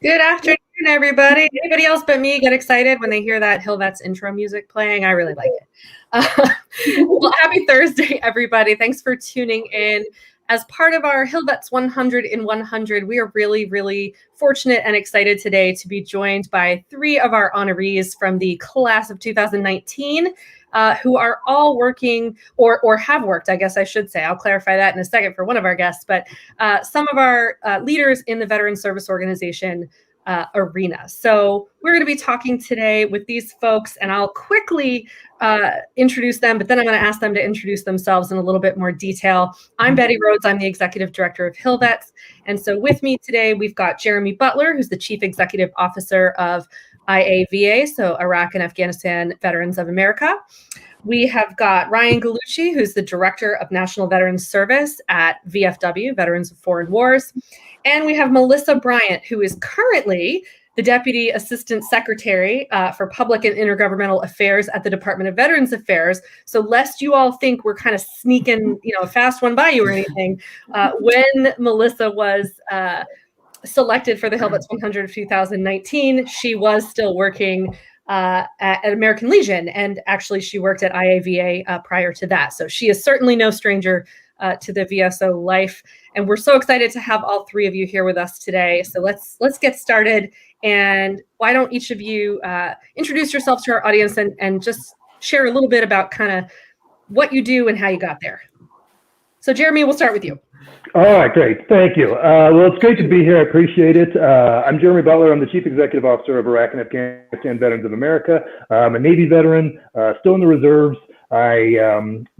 Good afternoon, everybody. Anybody else but me get excited when they hear that Hill Vets intro music playing? I really like it. Well, happy Thursday, everybody. Thanks for tuning in. As part of our Hill Vets 100 in 100, we are really, really fortunate and excited today to be joined by three of our honorees from the class of 2019. Who are all working or have worked, I guess I should say. I'll clarify that in a second for one of our guests, but some of our leaders in the Veteran Service Organization arena. So we're going to be talking today with these folks, and I'll quickly introduce them, but then I'm going to ask them to introduce themselves in a little bit more detail. I'm Betty Rhodes. I'm the Executive Director of Hill Vets. And so with me today, we've got Jeremy Butler, who's the Chief Executive Officer of IAVA, so Iraq and Afghanistan Veterans of America. We have got Ryan Gallucci, who's the Director of National Veterans Service at VFW, Veterans of Foreign Wars. And we have Melissa Bryant, who is currently the Deputy Assistant Secretary for Public and Intergovernmental Affairs at the Department of Veterans Affairs. So lest you all think we're kind of sneaking, a fast one by you or anything, when Melissa was selected for the Hill Vets 100 of 2019, she was still working at American Legion, and actually she worked at IAVA prior to that. So she is certainly no stranger to the VSO life, and we're so excited to have all three of you here with us today. So let's get started, and why don't each of you introduce yourselves to our audience and just share a little bit about kind of what you do and how you got there. So Jeremy, we'll start with you. All right, great. Thank you. Well, it's great to be here. I appreciate it. I'm Jeremy Butler. I'm the Chief Executive Officer of Iraq and Afghanistan Veterans of America. I'm a Navy veteran, still in the reserves. I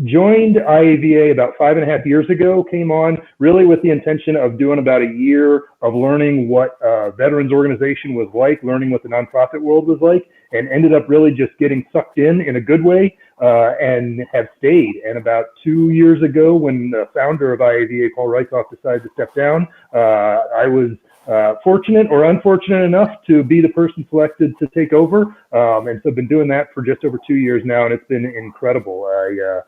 joined IAVA about 5.5 years ago, came on really with the intention of doing about a year of learning what a veterans organization was like, learning what the nonprofit world was like, and ended up really just getting sucked in a good way, and have stayed. And about 2 years ago, when the founder of IAVA, Paul Rykoff, decided to step down, I was fortunate or unfortunate enough to be the person selected to take over. And so I've been doing that for just over 2 years now, and it's been incredible. I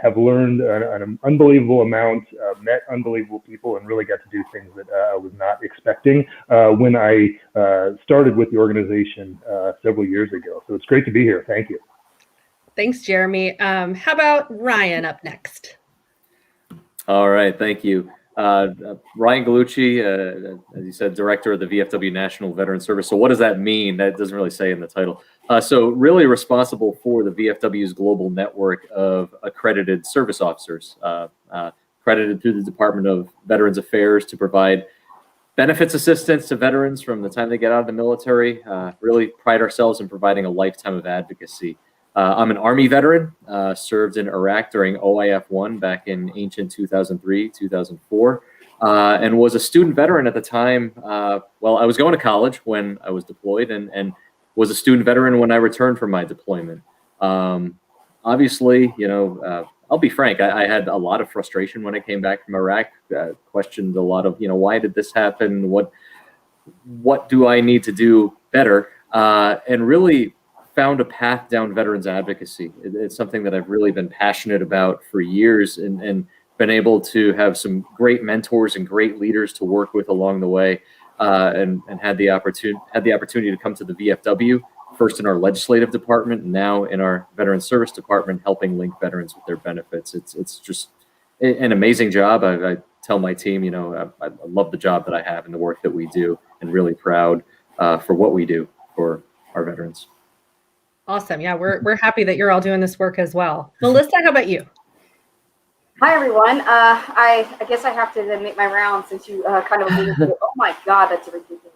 have learned an unbelievable amount, met unbelievable people, and really got to do things that I was not expecting when I started with the organization several years ago. So it's great to be here. Thank you. Thanks, Jeremy. How about Ryan up next? All right, thank you. Ryan Gallucci, as you said, Director of the VFW National Veteran Service. So what does that mean? That doesn't really say in the title. So really responsible for the VFW's global network of accredited service officers, accredited through the Department of Veterans Affairs to provide benefits assistance to veterans from the time they get out of the military. Really pride ourselves in providing a lifetime of advocacy. I'm an Army veteran, served in Iraq during OIF-1 back in ancient 2003, 2004, and was a student veteran at the time. Well, I was going to college when I was deployed and was a student veteran when I returned from my deployment. Obviously, I'll be frank, I had a lot of frustration when I came back from Iraq, questioned a lot of, why did this happen? What do I need to do better? And really found a path down veterans advocacy. It's something that I've really been passionate about for years, and been able to have some great mentors and great leaders to work with along the way, and had the opportunity to come to the VFW, first in our legislative department, and now in our veteran service department, helping link veterans with their benefits. It's just an amazing job. I tell my team, I love the job that I have and the work that we do, and really proud for what we do for our veterans. Awesome. Yeah, we're happy that you're all doing this work as well. Melissa, how about you? Hi, everyone. I guess I have to then make my round since you kind of alluded to it. Oh my God, that's ridiculous.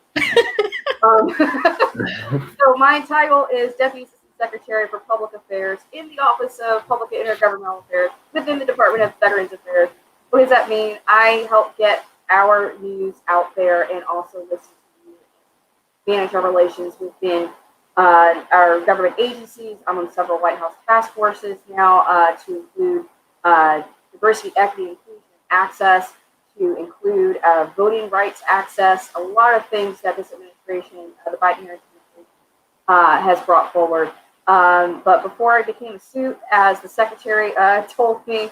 So my title is Deputy Assistant Secretary for Public Affairs in the Office of Public and Intergovernmental Affairs within the Department of Veterans Affairs. What does that mean? I help get our news out there and also listen to you, manage our relations within our government agencies. I'm on several White House task forces now to include diversity, equity, inclusion, access, to include voting rights access, a lot of things that this administration, the Biden administration, has brought forward. But before I became a suit, as the secretary told me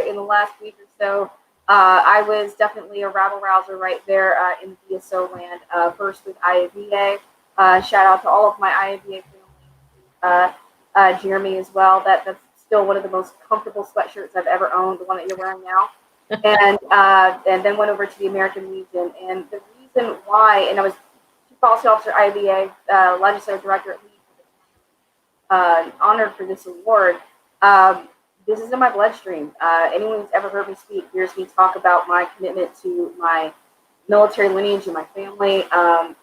in the last week or so, I was definitely a rabble rouser right there in VSO land. First with IAVA. Shout out to all of my IAVA family, Jeremy as well. That's still one of the most comfortable sweatshirts I've ever owned, the one that you're wearing now. And then went over to the American Legion. And the reason why, and I was Chief Policy Officer IAVA, Legislative Director at Legion, honored for this award. This is in my bloodstream. Anyone who's ever heard me speak hears me talk about my commitment to my military lineage and my family.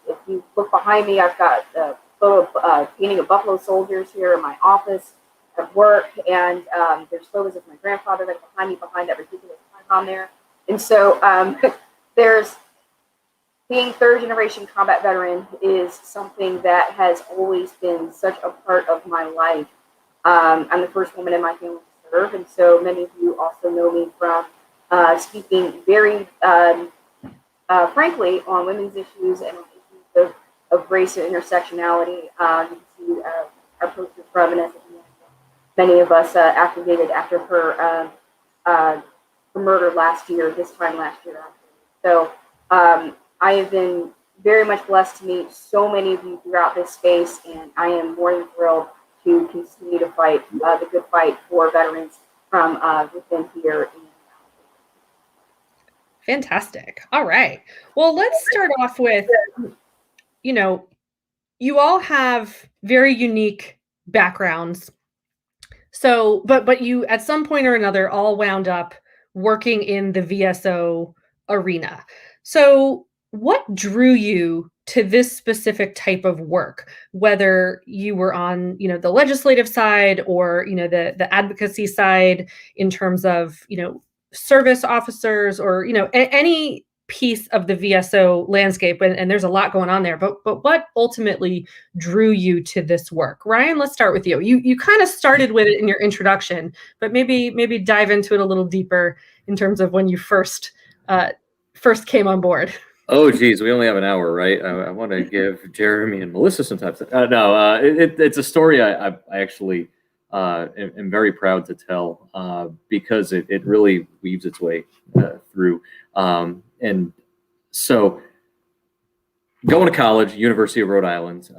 If you look behind me, I've got a photo of painting of Buffalo soldiers here in my office at work, and there's photos of my grandfather that's behind me behind that ridiculous time on there. And so there's being third generation combat veteran is something that has always been such a part of my life. I'm the first woman in my family to serve, and so many of you also know me from speaking very frankly on women's issues and on issues of race and intersectionality. You can see our poster from Vanessa. Many of us activated after her murder this time last year. So I have been very much blessed to meet so many of you throughout this space, and I am more than thrilled to continue to fight the good fight for veterans from within here. Fantastic. All right. Well, let's start off with, you all have very unique backgrounds. So, but you at some point or another all wound up working in the VSO arena. So what drew you to this specific type of work, whether you were on, the legislative side or, the advocacy side in terms of, service officers or, any piece of the VSO landscape, and there's a lot going on there, but what ultimately drew you to this work? Ryan, let's start with you. You kind of started with it in your introduction, but maybe dive into it a little deeper in terms of when you first came on board. Oh, geez, we only have an hour, right? I want to give Jeremy and Melissa some time. It's a story I actually am very proud to tell because it really weaves its way through. And so going to college, University of Rhode Island,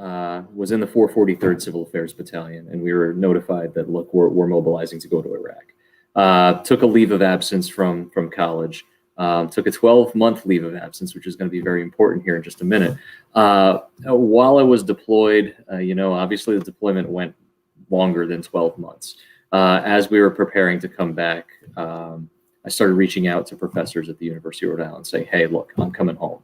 was in the 443rd Civil Affairs Battalion, and we were notified that, look, we're mobilizing to go to Iraq. Took a leave of absence from college. Took a 12-month leave of absence, which is going to be very important here in just a minute. While I was deployed, obviously the deployment went longer than 12 months. As we were preparing to come back, I started reaching out to professors at the University of Rhode Island, saying, hey, look, I'm coming home.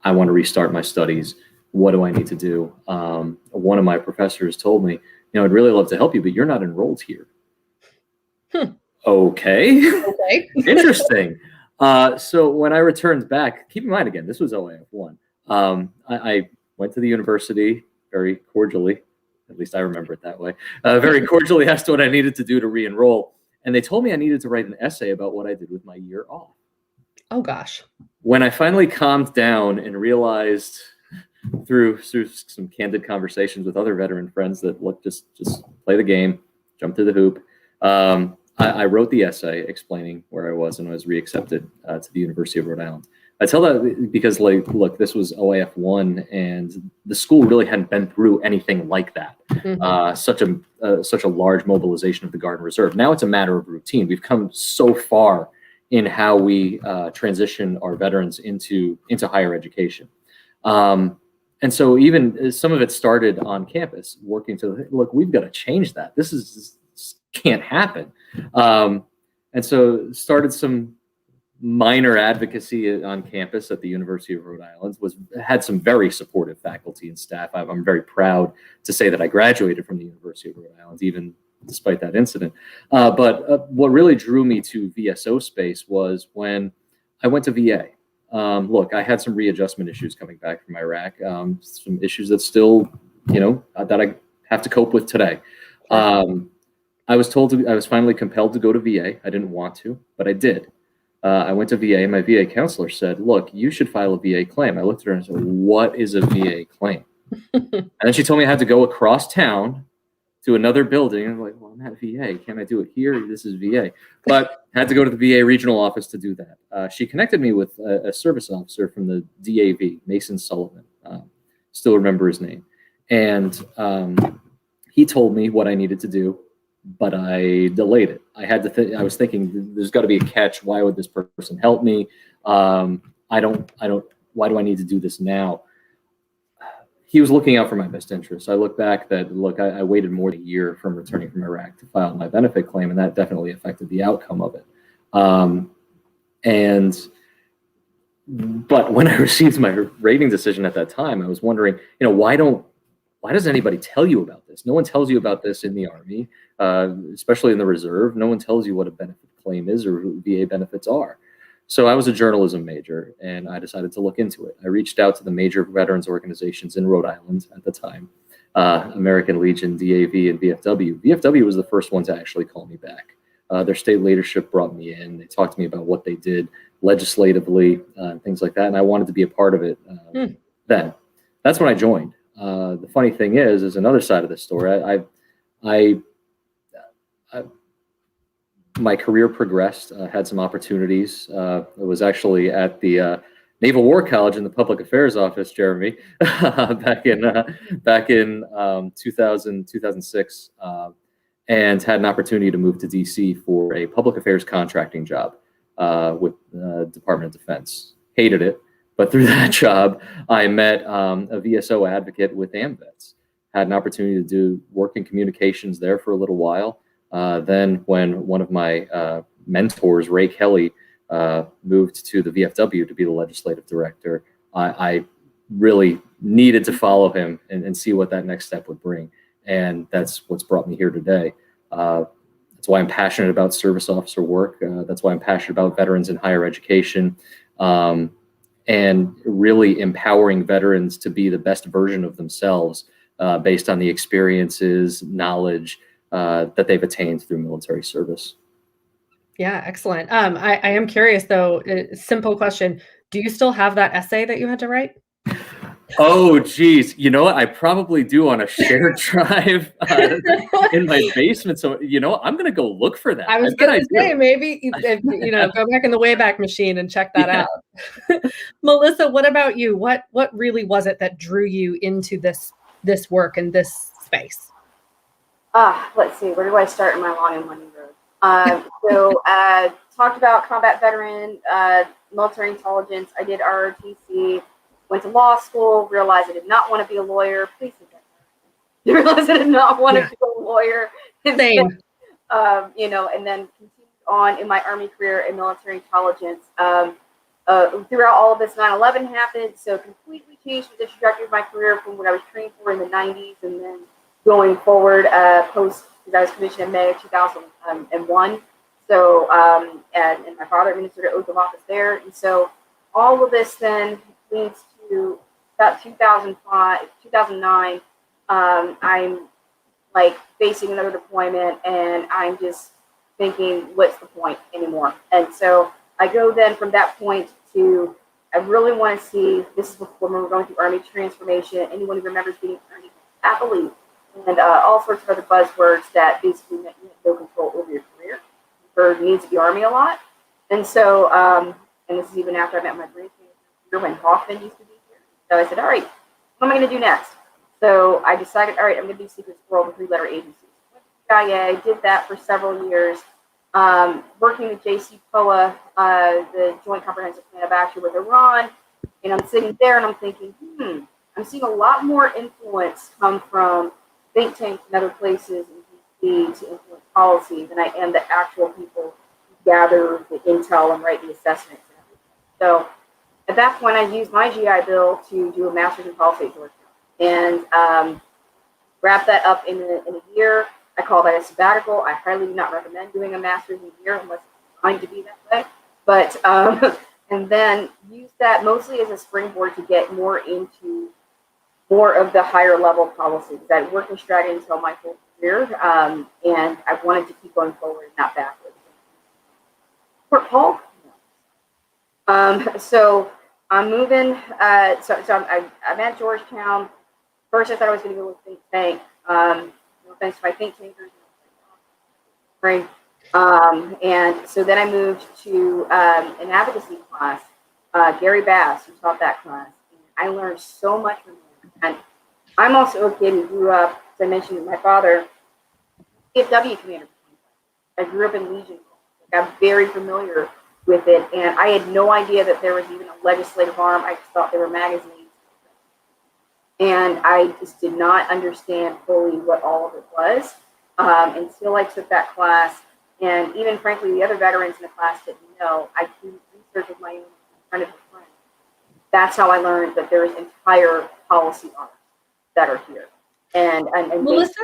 I want to restart my studies. What do I need to do? One of my professors told me, I'd really love to help you, but you're not enrolled here. Okay. Interesting. So when I returned back, keep in mind again, this was OAF1. I went to the university very cordially, at least I remember it that way, very cordially asked what I needed to do to re-enroll. And they told me I needed to write an essay about what I did with my year off. Oh, gosh. When I finally calmed down and realized through some candid conversations with other veteran friends that, look, just play the game, jump through the hoop. I wrote the essay explaining where I was and was reaccepted to the University of Rhode Island. I tell that because, look, this was OAF1, and the school really hadn't been through anything like that. Mm-hmm. Such a large mobilization of the Guard and Reserve. Now it's a matter of routine. We've come so far in how we transition our veterans into higher education. And so even some of it started on campus, working to, look, we've got to change that. This can't happen. And so started some minor advocacy on campus at the University of Rhode Island, had some very supportive faculty and staff. I'm very proud to say that I graduated from the University of Rhode Island, even despite that incident. But what really drew me to VSO space was when I went to VA. Look, I had some readjustment issues coming back from Iraq, some issues that still, that I have to cope with today. I was finally compelled to go to VA. I didn't want to, but I did. I went to VA, and my VA counselor said, look, you should file a VA claim. I looked at her and said, what is a VA claim? And then she told me I had to go across town to another building. I'm like, well, I'm at VA. Can't I do it here? This is VA. But Had to go to the VA regional office to do that. She connected me with a service officer from the DAV, Mason Sullivan. Still remember his name. And he told me what I needed to do, but I delayed it. I was thinking, there's got to be a catch. Why would this person help me? Why do I need to do this now? He was looking out for my best interests. I look back I waited more than a year from returning from Iraq to file my benefit claim, and that definitely affected the outcome of it. But when I received my rating decision at that time, I was wondering, why doesn't anybody tell you about this? No one tells you about this in the Army, especially in the Reserve. No one tells you what a benefit claim is or who VA benefits are. So I was a journalism major, and I decided to look into it. I reached out to the major veterans organizations in Rhode Island at the time, American Legion, DAV, and VFW. VFW was the first one to actually call me back. Their state leadership brought me in. They talked to me about what they did legislatively, things like that, and I wanted to be a part of it then. That's when I joined. The funny thing is another side of the story. My career progressed, had some opportunities. It was actually at the Naval War College in the Public Affairs Office, Jeremy, back in 2006, and had an opportunity to move to DC for a public affairs contracting job with the Department of Defense. Hated it, but through that job, I met a VSO advocate with AMVETS. Had an opportunity to work in communications there for a little while. Then when one of my mentors, Ray Kelly, moved to the VFW to be the legislative director, I really needed to follow him and see what that next step would bring. And that's what's brought me here today. That's why I'm passionate about service officer work. That's why I'm passionate about veterans in higher education, and really empowering veterans to be the best version of themselves based on the experiences, knowledge, that they've attained through military service. Yeah, excellent. I am curious though, simple question. Do you still have that essay that you had to write? Oh, geez. You know what? I probably do on a shared drive in my basement. So, I'm going to go look for that. I was going to say, maybe, go back in the Wayback Machine and check that out. Melissa, what about you? What really was it that drew you into this work and this space? Let's see, where do I start in my long and winding road? So talked about combat veteran, military intelligence. I did ROTC, went to law school, realized I did not want to be a lawyer. Please say that. Realized I did not want to be a lawyer. Same. And then continued on in my Army career in military intelligence. Throughout all of this, 9/11 happened, so completely changed the trajectory of my career from what I was trained for in the 90s, and then going forward, post, because I was commissioned in May of 2001. So, and my father administered an oath of office there. And so all of this then leads to about 2009. I'm like facing another deployment, and I'm just thinking, what's the point anymore? And so I go then from that point to, I really want to see, this is before we were going through Army transformation. Anyone who remembers being Army happily, and all sorts of other buzzwords that basically meant you had no control over your career. You heard needs to be Army a lot. And so, and this is even after I met my grandparents when Hoffman used to be here. So I said, all right, what am I going to do next? So I decided, all right, I'm going to be Secret Squirrel with 3-letter agencies. Went to CIA, did that for several years, working with JCPOA, the Joint Comprehensive Plan of Action with Iran. And I'm sitting there and I'm thinking, I'm seeing a lot more influence come from think tanks and other places in DC to influence policy than I am the actual people who gather the intel and write the assessments and everything. So at that point, I used my GI Bill to do a master's in policy at Georgetown and wrap that up in a year. I call that a sabbatical. I highly do not recommend doing a master's in a year unless it's trying to be that way. But and then use that mostly as a springboard to get more into more of the higher level policies that worked in strategy until my whole career, and I wanted to keep going forward and not backwards. Fort Paul. So I'm moving. I'm at Georgetown. First, I thought I was going to go with think tank. No thanks to my think tankers. Right. And so then I moved to an advocacy class, Gary Bass, who taught that class. And I learned so much from him. And I'm also a kid who grew up, as I mentioned, my father, VFW commander. I grew up in Legion. I'm very familiar with it. And I had no idea that there was even a legislative arm. I just thought they were magazines. And I just did not understand fully what all of it was until I took that class. And even frankly, the other veterans in the class didn't know. I did research with my own in front of a friend. That's how I learned that there is entire policy arms that are here. And Melissa?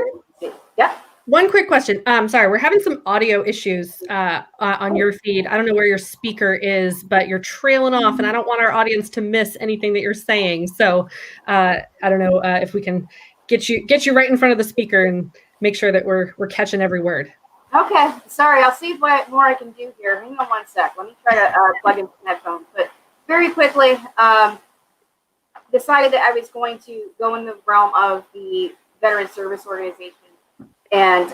Yeah. One quick question. Sorry, we're having some audio issues on your feed. I don't know where your speaker is, but you're trailing off, and I don't want our audience to miss anything that you're saying. So I don't know if we can get you right in front of the speaker and make sure that we're catching every word. Okay. Sorry, I'll see what more I can do here. Hang on one sec. Let me try to plug in some headphones. But very quickly, decided that I was going to go in the realm of the Veteran Service Organization. And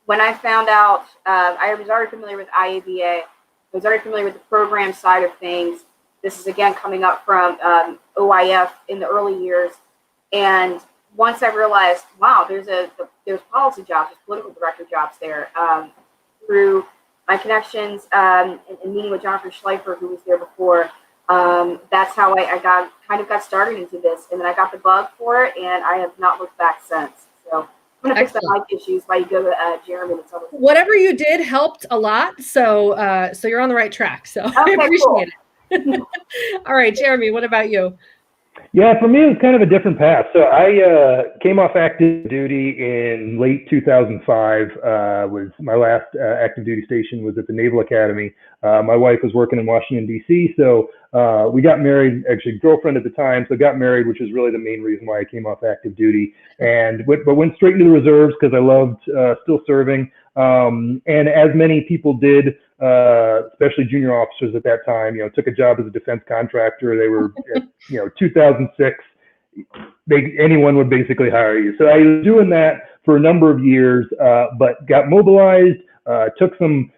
when I found out, I was already familiar with IAVA. I was already familiar with the program side of things. This is, again, coming up from OIF in the early years. And once I realized, wow, there's policy jobs, there's political director jobs there. Through my connections and meeting with Jonathan Schleifer, who was there before, that's how I got started into this. And then I got the bug for it, and I have not looked back since. So I'm going to fix the mic issues while you go to Jeremy. Whatever you did helped a lot. So you're on the right track. So okay, I appreciate it. All right, Jeremy, what about you? Yeah, for me, it was kind of a different path. So I came off active duty in late 2005. Was my last active duty station was at the Naval Academy. My wife was working in Washington, D.C., so we got married, actually girlfriend at the time, so got married, which was really the main reason why I came off active duty. But went straight into the reserves because I loved still serving. And as many people did, especially junior officers at that time, took a job as a defense contractor. They were, 2006, anyone would basically hire you. So I was doing that for a number of years, but got mobilized, took some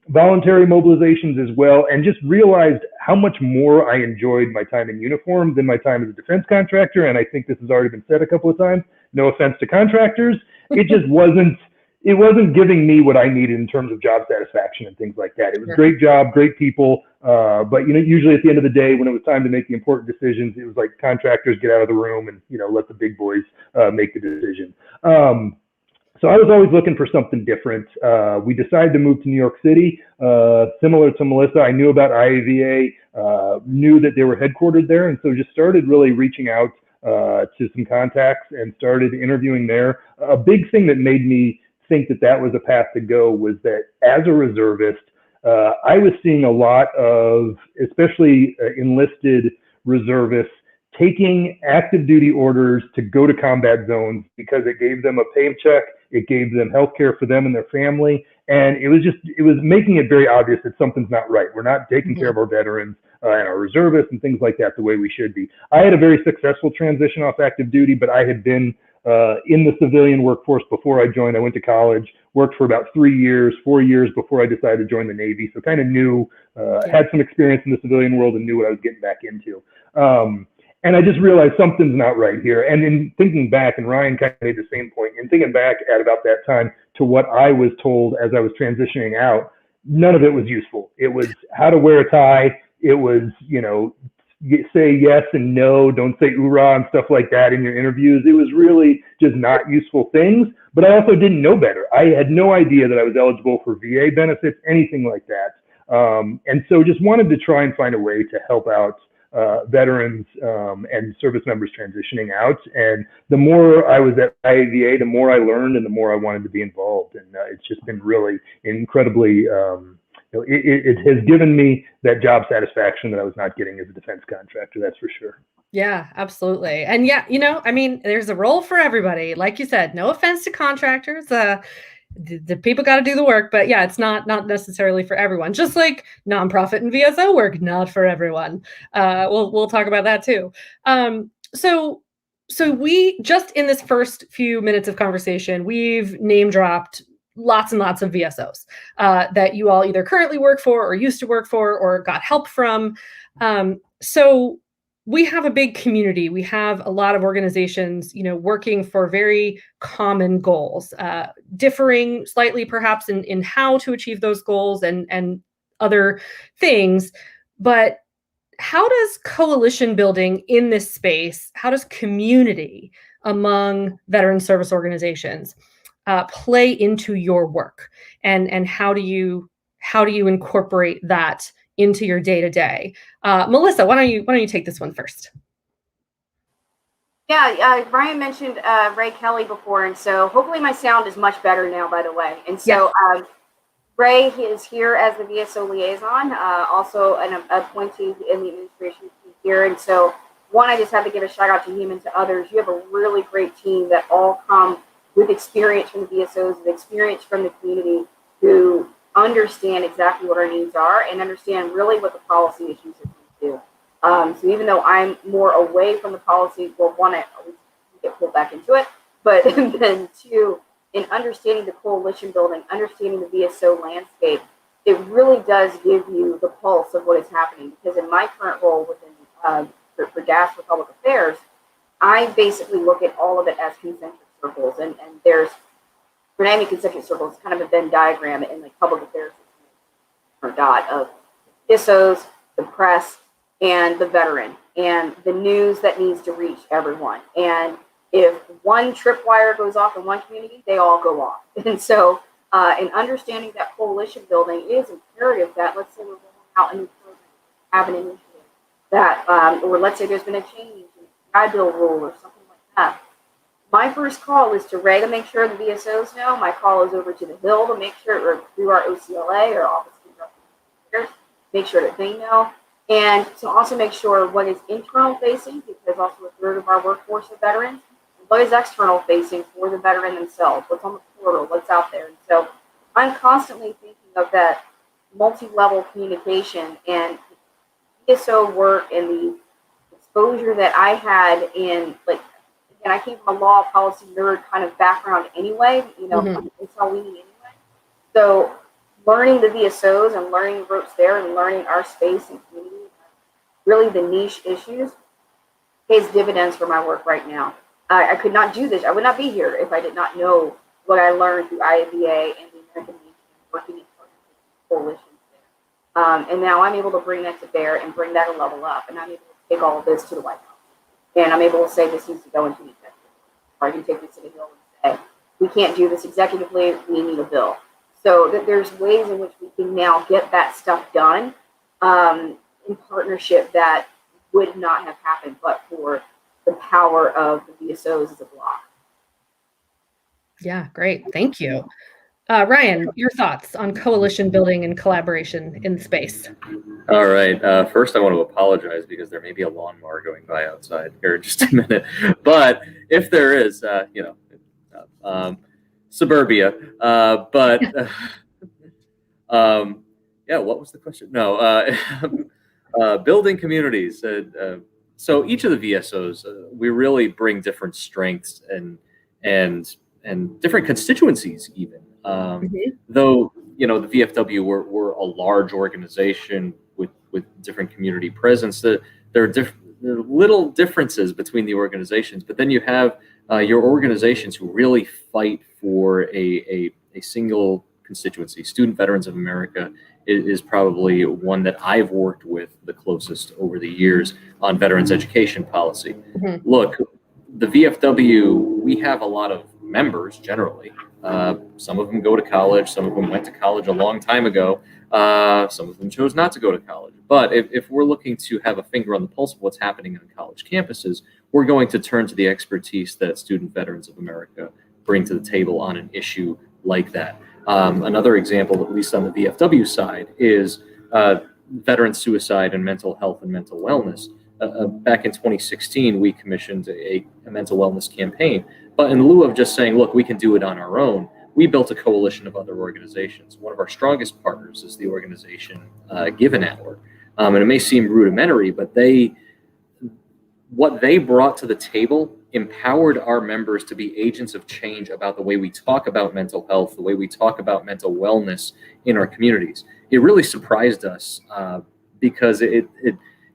voluntary mobilizations as well, and just realized how much more I enjoyed my time in uniform than my time as a defense contractor. And I think this has already been said a couple of times. No offense to contractors. It just wasn't giving me what I needed in terms of job satisfaction and things like that. It was a great job, great people, but usually at the end of the day, when it was time to make the important decisions, it was like contractors get out of the room and let the big boys make the decision. So I was always looking for something different. We decided to move to New York City. Similar to Melissa, I knew about IAVA, knew that they were headquartered there, and so just started really reaching out to some contacts and started interviewing there. A big thing that made me think that was a path to go was that as a reservist, I was seeing a lot of, especially enlisted reservists, taking active duty orders to go to combat zones because it gave them a paycheck, it gave them health care for them and their family, and it was making it very obvious that something's not right. We're not taking care of our veterans and our reservists and things like that the way we should be. I had a very successful transition off active duty, but I had been in the civilian workforce before I joined. I went to college, worked for about 4 years before I decided to join the Navy. So kind of knew, had some experience in the civilian world and knew what I was getting back into. And I just realized something's not right here. And in thinking back, and Ryan kind of made the same point, in thinking back at about that time to what I was told as I was transitioning out, none of it was useful. It was how to wear a tie. It was, say yes and no, don't say oorah and stuff like that in your interviews. It was really just not useful things, but I also didn't know better. I had no idea that I was eligible for VA benefits, anything like that. And so just wanted to try and find a way to help out veterans and service members transitioning out. And the more I was at IAVA, the more I learned and the more I wanted to be involved. And it's just been really incredibly, it has given me that job satisfaction that I was not getting as a defense contractor, that's for sure. Yeah, absolutely. And yeah, there's a role for everybody. Like you said, no offense to contractors. The people got to do the work, but yeah, it's not necessarily for everyone. Just like nonprofit and VSO work, not for everyone. We'll talk about that too. So we just in this first few minutes of conversation, we've name dropped lots and lots of VSOs that you all either currently work for or used to work for or got help from. So we have a big community. We have a lot of organizations, working for very common goals, differing slightly perhaps in how to achieve those goals and other things. But how does coalition building in this space, how does community among veteran service organizations play into your work, and how do you incorporate that into your day-to-day? Melissa, why don't you take this one first? Yeah, Brian mentioned Ray Kelly before, and so hopefully my sound is much better now, by the way. And so Ray is here as the VSO liaison, also an appointee in the administration team here. And so, one, I just have to give a shout out to him and to others. You have a really great team that all come with experience from the VSOs, with experience from the community, who understand exactly what our needs are and understand really what the policy issues are going to do. So even though I'm more away from the policy, well, one, I always get pulled back into it, but then two, in understanding the coalition building, understanding the VSO landscape, it really does give you the pulse of what is happening. Because in my current role within for DAS for Public Affairs, I basically look at all of it as concentric circles, and there's, for naming concentric circles, kind of a Venn diagram in like public affairs or dot of VSOs, the press, and the veteran, and the news that needs to reach everyone. And if one tripwire goes off in one community, they all go off. And so in understanding that coalition building, it is imperative that, let's say we're rolling out a new program, have an initiative that, or let's say there's been a change in the GI Bill rule or something like that. My first call is to Ray to make sure the VSOs know. My call is over to the Hill to make sure, or through our OCLA or Office of Correctional Affairs, make sure that they know. And to also make sure what is internal facing, because also a third of our workforce are veterans, and what is external facing for the veteran themselves, what's on the portal, what's out there. And so I'm constantly thinking of that multi-level communication, and VSO work and the exposure that I had in, like, again, I came from a law policy nerd kind of background anyway, it's how we need anyway. So learning the VSOs and learning the ropes there and learning our space and community, really the niche issues, pays dividends for my work right now. I could not do this. I would not be here if I did not know what I learned through IAVA and the American Legion, working in coalitions there. And now I'm able to bring that to bear and bring that a level up. And I'm able to take all of this to the White House. And I'm able to say this needs to go into the executive. Or I can take this to the Hill and say, we can't do this executively, we need a bill. So that there's ways in which we can now get that stuff done in partnership that would not have happened but for the power of the VSOs as a block. Yeah, great. Thank you. Ryan, your thoughts on coalition building and collaboration in space? All right. First, I want to apologize because there may be a lawnmower going by outside here in just a minute. But if there is, suburbia. Yeah, what was the question? No, building communities. So each of the VSOs, we really bring different strengths and different constituencies even. Though, the VFW, we're a large organization with different community presence. There are little differences between the organizations, but then you have your organizations who really fight for a single constituency. Student Veterans of America is probably one that I've worked with the closest over the years on veterans education policy. Look, the VFW, we have a lot of members generally. Some of them go to college. Some of them went to college a long time ago. Some of them chose not to go to college. But if we're looking to have a finger on the pulse of what's happening on college campuses, we're going to turn to the expertise that Student Veterans of America bring to the table on an issue like that. Another example, at least on the VFW side, is veteran suicide and mental health and mental wellness. Back in 2016, we commissioned a mental wellness campaign. But in lieu of just saying, look, we can do it on our own, we built a coalition of other organizations. One of our strongest partners is the organization Give an Hour. And it may seem rudimentary, but what they brought to the table empowered our members to be agents of change about the way we talk about mental health, the way we talk about mental wellness in our communities. It really surprised us because it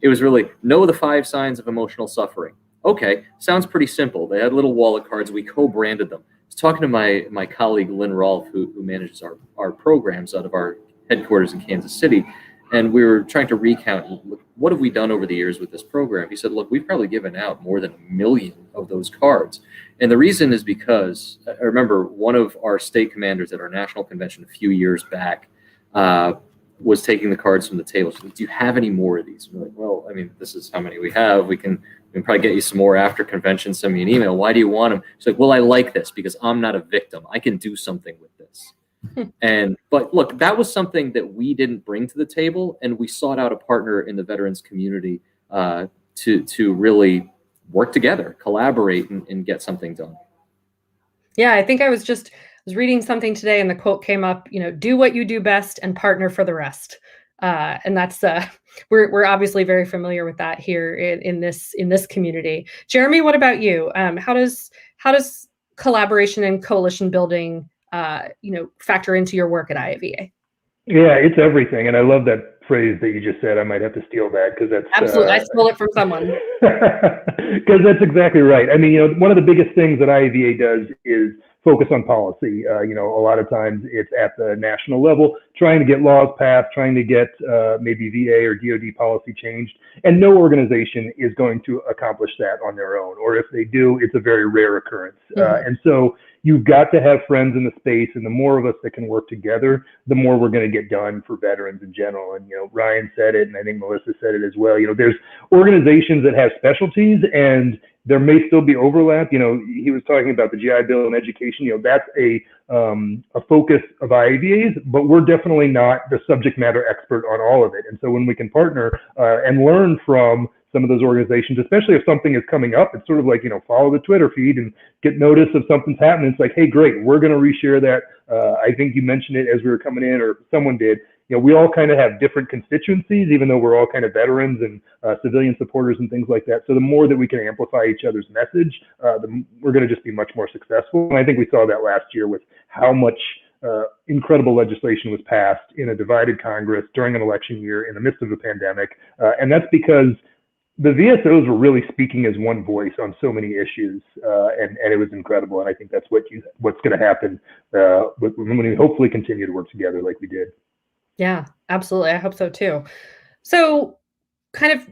was really, know the 5 signs of emotional suffering. Okay, sounds pretty simple. They had little wallet cards. We co-branded them. I was talking to my colleague, Lynn Rolfe, who manages our programs out of our headquarters in Kansas City. And we were trying to recount, what have we done over the years with this program? He said, look, we've probably given out more than 1 million of those cards. And the reason is because I remember one of our state commanders at our national convention a few years back was taking the cards from the table. She said, do you have any more of these? And we're like, well, I mean, this is how many we have. We can probably get you some more after convention. Send me an email. Why do you want them? She's like, well, I like this because I'm not a victim. I can do something with this. But look, that was something that we didn't bring to the table, and we sought out a partner in the veterans community to really work together, collaborate, and get something done. Yeah, I think I was reading something today, and the quote came up, do what you do best and partner for the rest. And that's we're obviously very familiar with that here in this community. Jeremy, what about you? How does collaboration and coalition building factor into your work at IAVA? Yeah, it's everything. And I love that phrase that you just said. I might have to steal that because that's absolutely. I stole it from someone. Because that's exactly right. I mean, one of the biggest things that IAVA does is focus on policy. A lot of times it's at the national level, trying to get laws passed, trying to get maybe VA or DoD policy changed. And no organization is going to accomplish that on their own. Or if they do, it's a very rare occurrence. Mm-hmm. And so you've got to have friends in the space, and the more of us that can work together, the more we're going to get done for veterans in general. And, Ryan said it, and I think Melissa said it as well. There's organizations that have specialties, and there may still be overlap. He was talking about the GI Bill and education. That's a focus of IAVA's, but we're definitely not the subject matter expert on all of it. And so when we can partner and learn from some of those organizations, especially if something is coming up, it's sort of like, follow the Twitter feed and get notice of something's happening. It's like, hey, great, we're going to reshare that. I think you mentioned it as we were coming in, or someone did. We all kind of have different constituencies, even though we're all kind of veterans and civilian supporters and things like that. So the more that we can amplify each other's message, we're going to just be much more successful. And I think we saw that last year with how much incredible legislation was passed in a divided Congress during an election year in the midst of a pandemic. And that's because the VSOs were really speaking as one voice on so many issues, and it was incredible. And I think that's what's going to happen when we hopefully continue to work together like we did. Yeah, absolutely. I hope so too. So kind of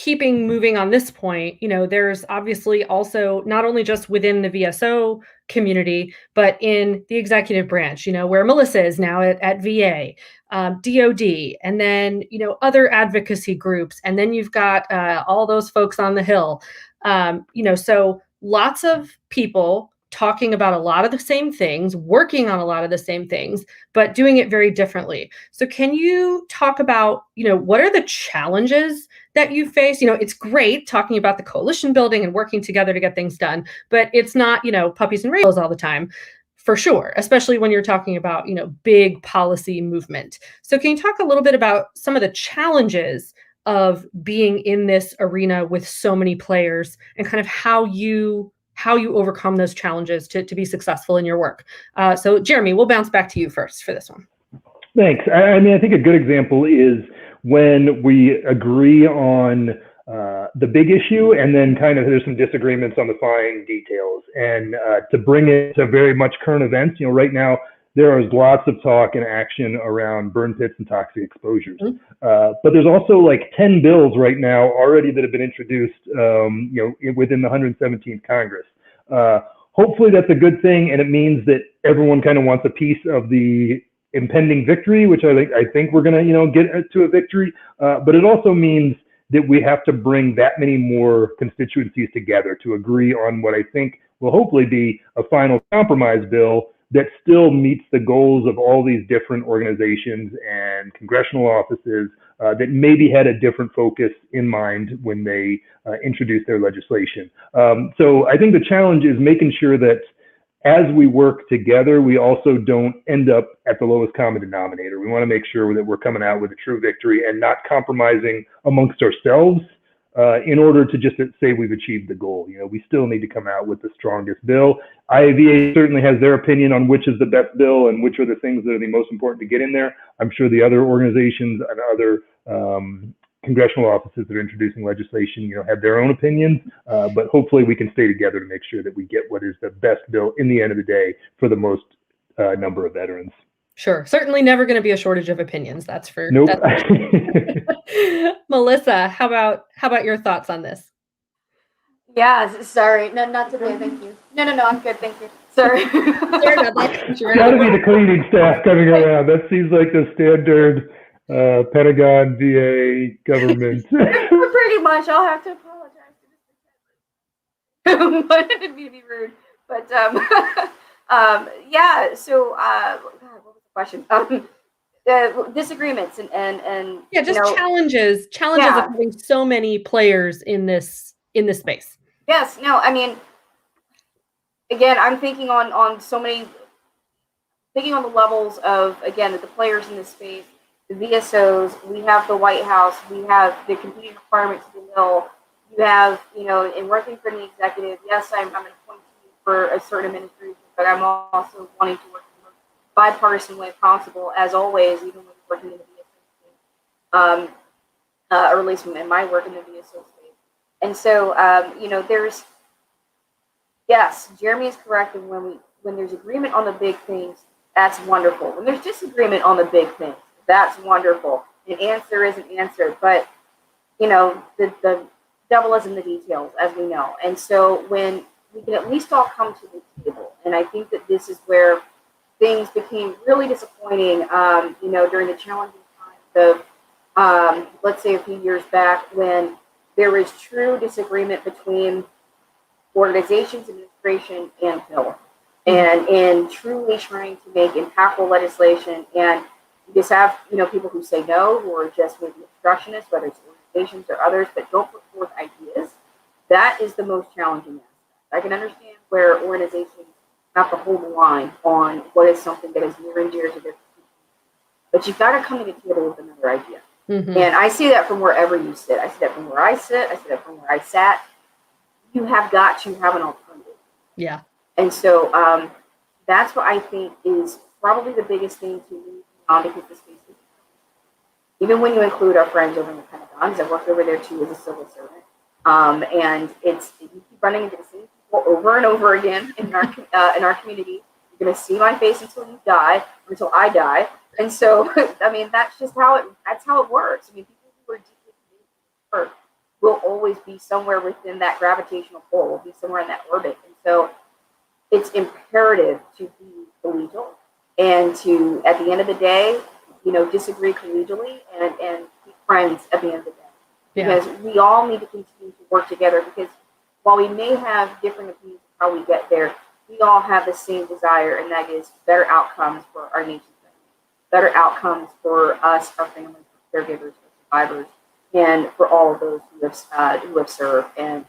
moving on this point, there's obviously also not only just within the VSO community, but in the executive branch, where Melissa is now at VA, DOD, and then, other advocacy groups. And then you've got all those folks on the Hill, so lots of people talking about a lot of the same things, working on a lot of the same things, but doing it very differently. So can you talk about, what are the challenges that you face? It's great talking about the coalition building and working together to get things done, but it's not, puppies and rainbows all the time, for sure, especially when you're talking about, big policy movement. So can you talk a little bit about some of the challenges of being in this arena with so many players and kind of how you overcome those challenges to be successful in your work? So Jeremy, we'll bounce back to you first for this one. Thanks. I think a good example is when we agree on the big issue, and then kind of there's some disagreements on the fine details. And to bring it to very much current events, right now there is lots of talk and action around burn pits and toxic exposures. Mm-hmm. But there's also like 10 bills right now already that have been introduced, within the 117th Congress. Hopefully that's a good thing, and it means that everyone kind of wants a piece of the impending victory, which I think we're going to, get to a victory. But it also means that we have to bring that many more constituencies together to agree on what I think will hopefully be a final compromise bill that still meets the goals of all these different organizations and congressional offices that maybe had a different focus in mind when they introduced their legislation. So I think the challenge is making sure that as we work together, we also don't end up at the lowest common denominator. We want to make sure that we're coming out with a true victory and not compromising amongst ourselves in order to just say we've achieved the goal. You know, we still need to come out with the strongest bill. IAVA certainly has their opinion on which is the best bill and which are the things that are the most important to get in there. I'm sure the other organizations and other congressional offices that are introducing legislation, you know, have their own opinions, but hopefully we can stay together to make sure that we get what is the best bill in the end of the day for the most number of veterans. Sure. Certainly never going to be a shortage of opinions. That's for nope. That's for sure. Melissa, how about your thoughts on this? Yeah, sorry. No, not today. Thank you. No, I'm good. Thank you. Sorry. Sorry about that. Gotta be the cleaning staff coming around. That seems like the standard Pentagon, VA, government. Pretty much. I'll have to apologize to Mr. I didn't mean to be rude, but yeah. So, God, what was the question? Disagreements and yeah, just challenges of having so many players in this space. Yes. No. I mean, again, I'm thinking on so many, thinking on the levels of, again, the players in this space. The VSOs, we have the White House, we have the competing requirements of the bill, you have, you know, in working for the executive, yes, I'm an appointee for a certain administration, but I'm also wanting to work in a bipartisan way possible, as always, even when working in the VSO space, or at least in my work in the VSO space. And so, you know, yes, Jeremy is correct, and when there's agreement on the big things, that's wonderful. When there's disagreement on the big things, that's wonderful. An answer is an answer, but you know, the devil is in the details, as we know. And so when we can at least all come to the table, and I think that this is where things became really disappointing, you know, during the challenging times of, let's say a few years back, when there was true disagreement between organizations, administration, and Hill, and in truly trying to make impactful legislation. And you just have, you know, people who say no, who are just maybe obstructionists, whether it's organizations or others, that don't put forth ideas. That is the most challenging aspect. I can understand where organizations have to hold the line on what is something that is near and dear to their people. But you've got to come to the table with another idea. Mm-hmm. And I see that from wherever you sit. I see that from where I sit. I see that from where I sat. You have got to have an alternative. Yeah. And so that's what I think is probably the biggest thing to me. Because the space is, even when you include our friends over in the Pentagon, because I've worked over there too as a civil servant, and you keep running into the same people over and over again in our community. You're going to see my face until you die, or until I die, and so I mean that's how it works. I mean, people who are deeply committed to work will always be somewhere within that gravitational pull, will be somewhere in that orbit, and so it's imperative to be collegial. And to, at the end of the day, you know, disagree collegially and be friends at the end of the day. Yeah. Because we all need to continue to work together, because while we may have different opinions of how we get there, we all have the same desire, and that is better outcomes for our nation's families, better outcomes for us, our families, our caregivers, our survivors, and for all of those who have served. And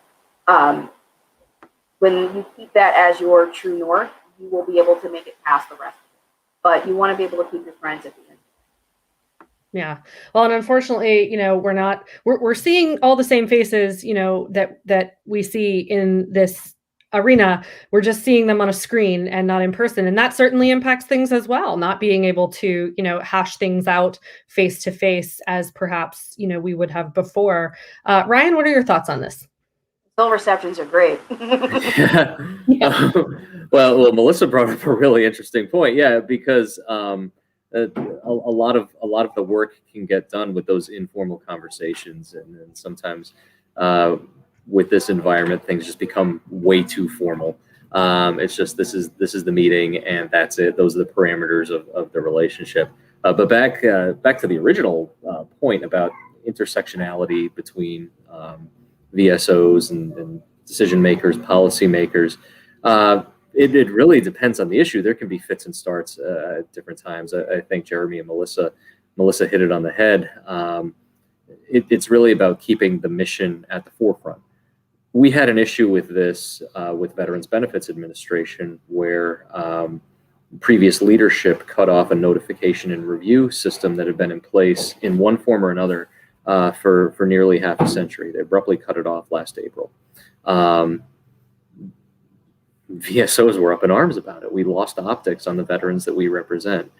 when you keep that as your true north, you will be able to make it past the rest. But you want to be able to keep your friends at the end. Yeah. Well, and unfortunately, you know, we're seeing all the same faces, you know, that we see in this arena. We're just seeing them on a screen and not in person. And that certainly impacts things as well. Not being able to, you know, hash things out face to face as perhaps, you know, we would have before. Ryan, what are your thoughts on this? Phone receptions are great. Yeah. Well, Melissa brought up a really interesting point. Yeah, because a lot of the work can get done with those informal conversations, and then sometimes with this environment, things just become way too formal. It's just this is the meeting, and that's it. Those are the parameters of the relationship. But back to the original point about intersectionality between VSOs and decision makers, policy makers. It really depends on the issue. There can be fits and starts at different times. I think Jeremy and Melissa hit it on the head. It's really about keeping the mission at the forefront. We had an issue with this with Veterans Benefits Administration, where previous leadership cut off a notification and review system that had been in place in one form or another for nearly half a century. They abruptly cut it off last April. VSOs were up in arms about it. We lost optics on the veterans that we represent.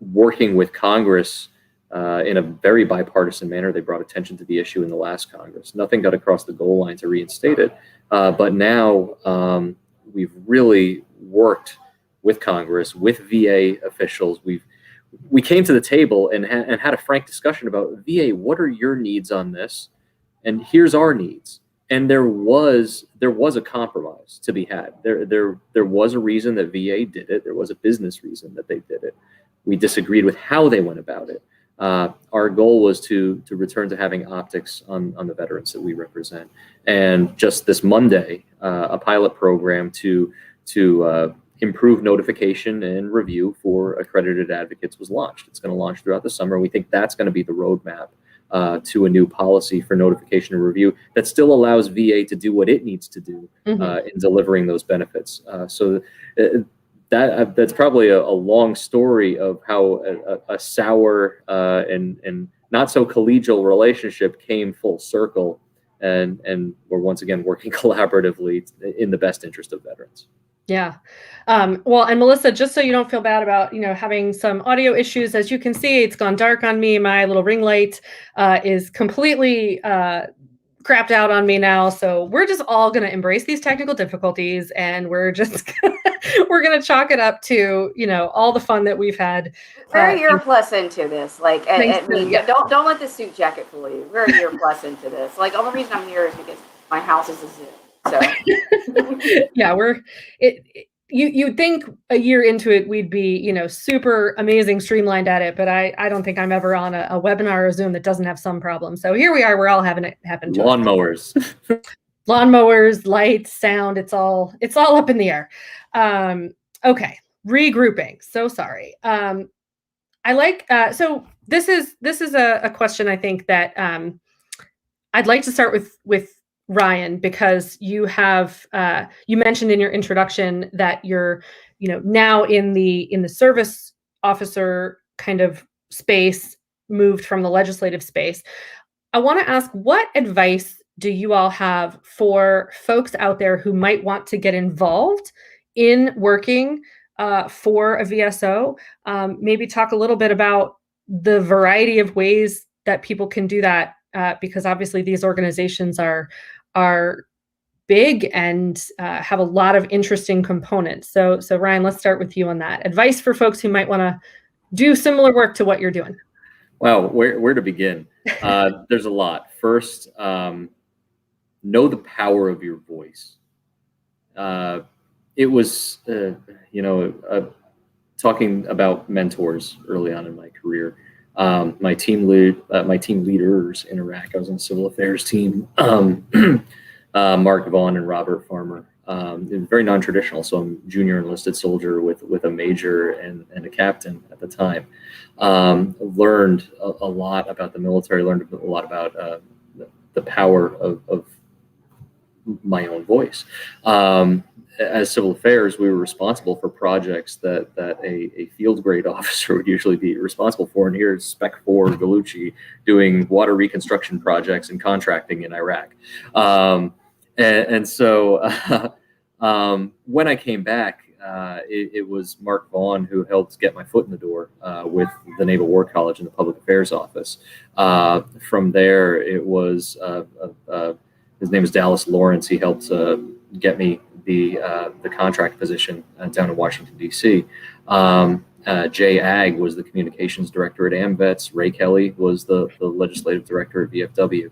Working with Congress in a very bipartisan manner, they brought attention to the issue in the last Congress. Nothing got across the goal line to reinstate it, but now we've really worked with Congress, with VA officials. We came to the table and had a frank discussion about, VA, what are your needs on this? And here's our needs. And there was a compromise to be had. There was a reason that VA did it. There was a business reason that they did it. We disagreed with how they went about it. Our goal was to return to having optics on the veterans that we represent. And just this Monday, a pilot program to improve notification and review for accredited advocates was launched. It's going to launch throughout the summer. We think that's going to be the roadmap to a new policy for notification and review that still allows VA to do what it needs to do in delivering those benefits. So that's probably a long story of how a sour and not so collegial relationship came full circle, and we're once again working collaboratively in the best interest of veterans. Yeah. Well, and Melissa, just so you don't feel bad about, having some audio issues, as you can see, it's gone dark on me. My little ring light is completely crapped out on me now. So we're just all going to embrace these technical difficulties, and we're just we're going to chalk it up to, all the fun that we've had. We're a year plus into this. Like, yeah. don't let the suit jacket fool you. We're a year plus into this. Like, the only reason I'm here is because my house is a zoo. So yeah, you'd think a year into it we'd be, super amazing, streamlined at it, but I don't think I'm ever on a webinar or Zoom that doesn't have some problem. So here we are, we're all having it happen to lawnmowers. Lawnmowers, lights, sound, it's all up in the air. Okay, regrouping. So sorry. I like so this is a question I think that I'd like to start with Ryan, because you have you mentioned in your introduction that you're now in the service officer kind of space, moved from the legislative space. I want to ask, what advice do you all have for folks out there who might want to get involved in working for a VSO? Maybe talk a little bit about the variety of ways that people can do that, because obviously these organizations are big and have a lot of interesting components. So Ryan, let's start with you on that. Advice for folks who might want to do similar work to what you're doing. Wow, where to begin? There's a lot. First, know the power of your voice. It was, talking about mentors early on in my career. My team leaders in Iraq, I was on the civil affairs team, Mark Vaughn and Robert Farmer. Very non-traditional, so I'm junior enlisted soldier with a major and a captain at the time. Learned a lot about the military, learned a lot about the power of my own voice. As civil affairs, we were responsible for projects that a field grade officer would usually be responsible for. And here's Spec 4 Gallucci doing water reconstruction projects and contracting in Iraq. So when I came back, it was Mark Vaughn who helped get my foot in the door with the Naval War College and the Public Affairs Office. From there, it was his name is Dallas Lawrence. He helped get me the contract position down in Washington, D.C. Jay Agg was the communications director at AMVETS. Ray Kelly was the legislative director at VFW.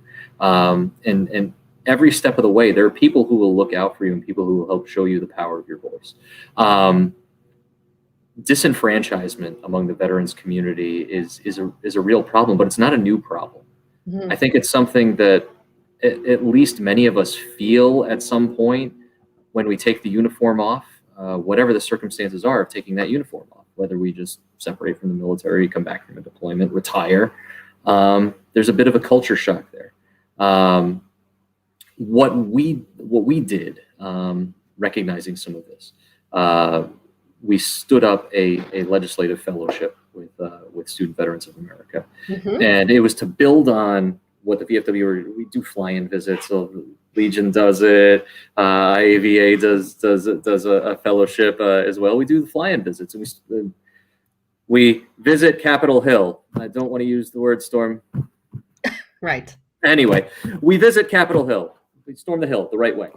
And every step of the way, there are people who will look out for you and people who will help show you the power of your voice. Disenfranchisement among the veterans community is a real problem, but it's not a new problem. Mm-hmm. I think it's something that at least many of us feel at some point when we take the uniform off, whatever the circumstances are of taking that uniform off, whether we just separate from the military, come back from a deployment, retire. There's a bit of a culture shock there. What we did, recognizing some of this, we stood up a legislative fellowship with Student Veterans of America. Mm-hmm. And it was to build on what the VFW, we do fly-in visits. So Legion does it. IAVA does a fellowship as well. We do the fly-in visits, and we visit Capitol Hill. I don't want to use the word storm. Right. Anyway, we visit Capitol Hill. We storm the hill the right way.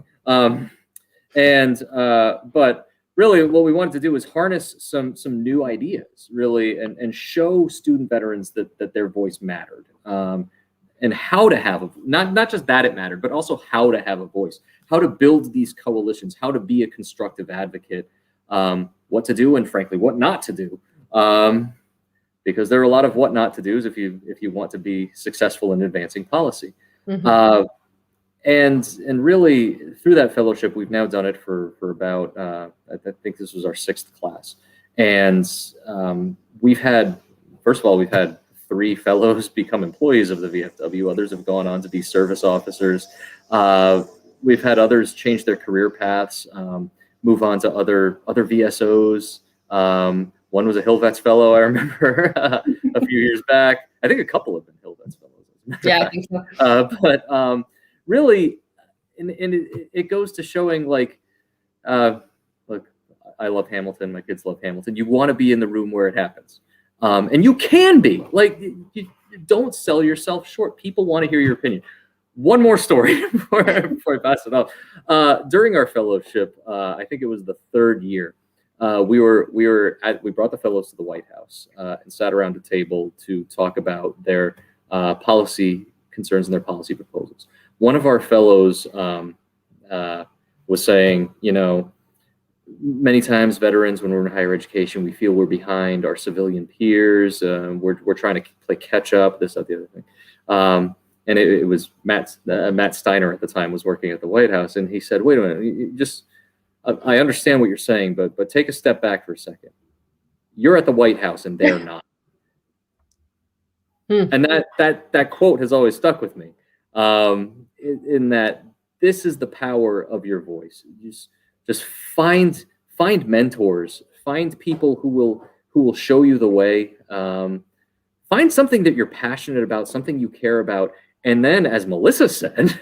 But really, what we wanted to do was harness some new ideas, really, and show student veterans that their voice mattered. And how to have not just that it mattered, but also how to have a voice, how to build these coalitions, how to be a constructive advocate, what to do, and frankly, what not to do. Because there are a lot of what not to do's if you want to be successful in advancing policy. Mm-hmm. And really, through that fellowship, we've now done it for about, I think this was our 6th class. And we've had 3 fellows become employees of the VFW. Others have gone on to be service officers. We've had others change their career paths, move on to other VSOs. One was a Hill Vets fellow, I remember, a few years back. I think a couple have been Hill Vets fellows. Yeah, I think so. But really, and it goes to showing, like, look, I love Hamilton. My kids love Hamilton. You want to be in the room where it happens. And you can be. Like, you don't sell yourself short. People want to hear your opinion. One more story before I pass it off. During our fellowship, I think it was the 3rd year, we brought the fellows to the White House and sat around a table to talk about their policy concerns and their policy proposals. One of our fellows was saying, many times veterans, when we're in higher education, we feel we're behind our civilian peers. We're trying to play catch up, this, that, the other thing. And it was Matt Steiner at the time was working at the White House, and he said, "Wait a minute, I understand what you're saying, but take a step back for a second. You're at the White House, and they're not." And that quote has always stuck with me. In that this is the power of your voice. Just find mentors, find people who will show you the way. Find something that you're passionate about, something you care about, and then, as Melissa said,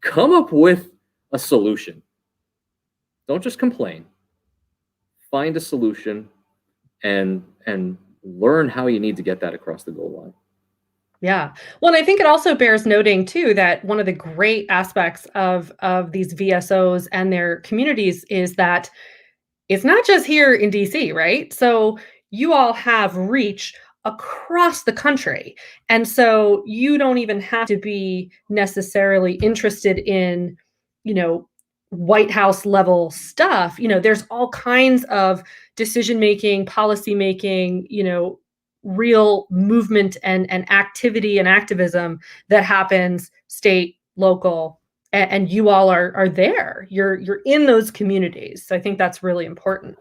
come up with a solution. Don't just complain. Find a solution and learn how you need to get that across the goal line. Yeah. Well, and I think it also bears noting too that one of the great aspects of these VSOs and their communities is that it's not just here in DC, right? So you all have reach across the country. And so you don't even have to be necessarily interested in, White House level stuff. There's all kinds of decision making, policy making, real movement and activity and activism that happens state, local, and you all are there. You're in those communities. So I think that's really important.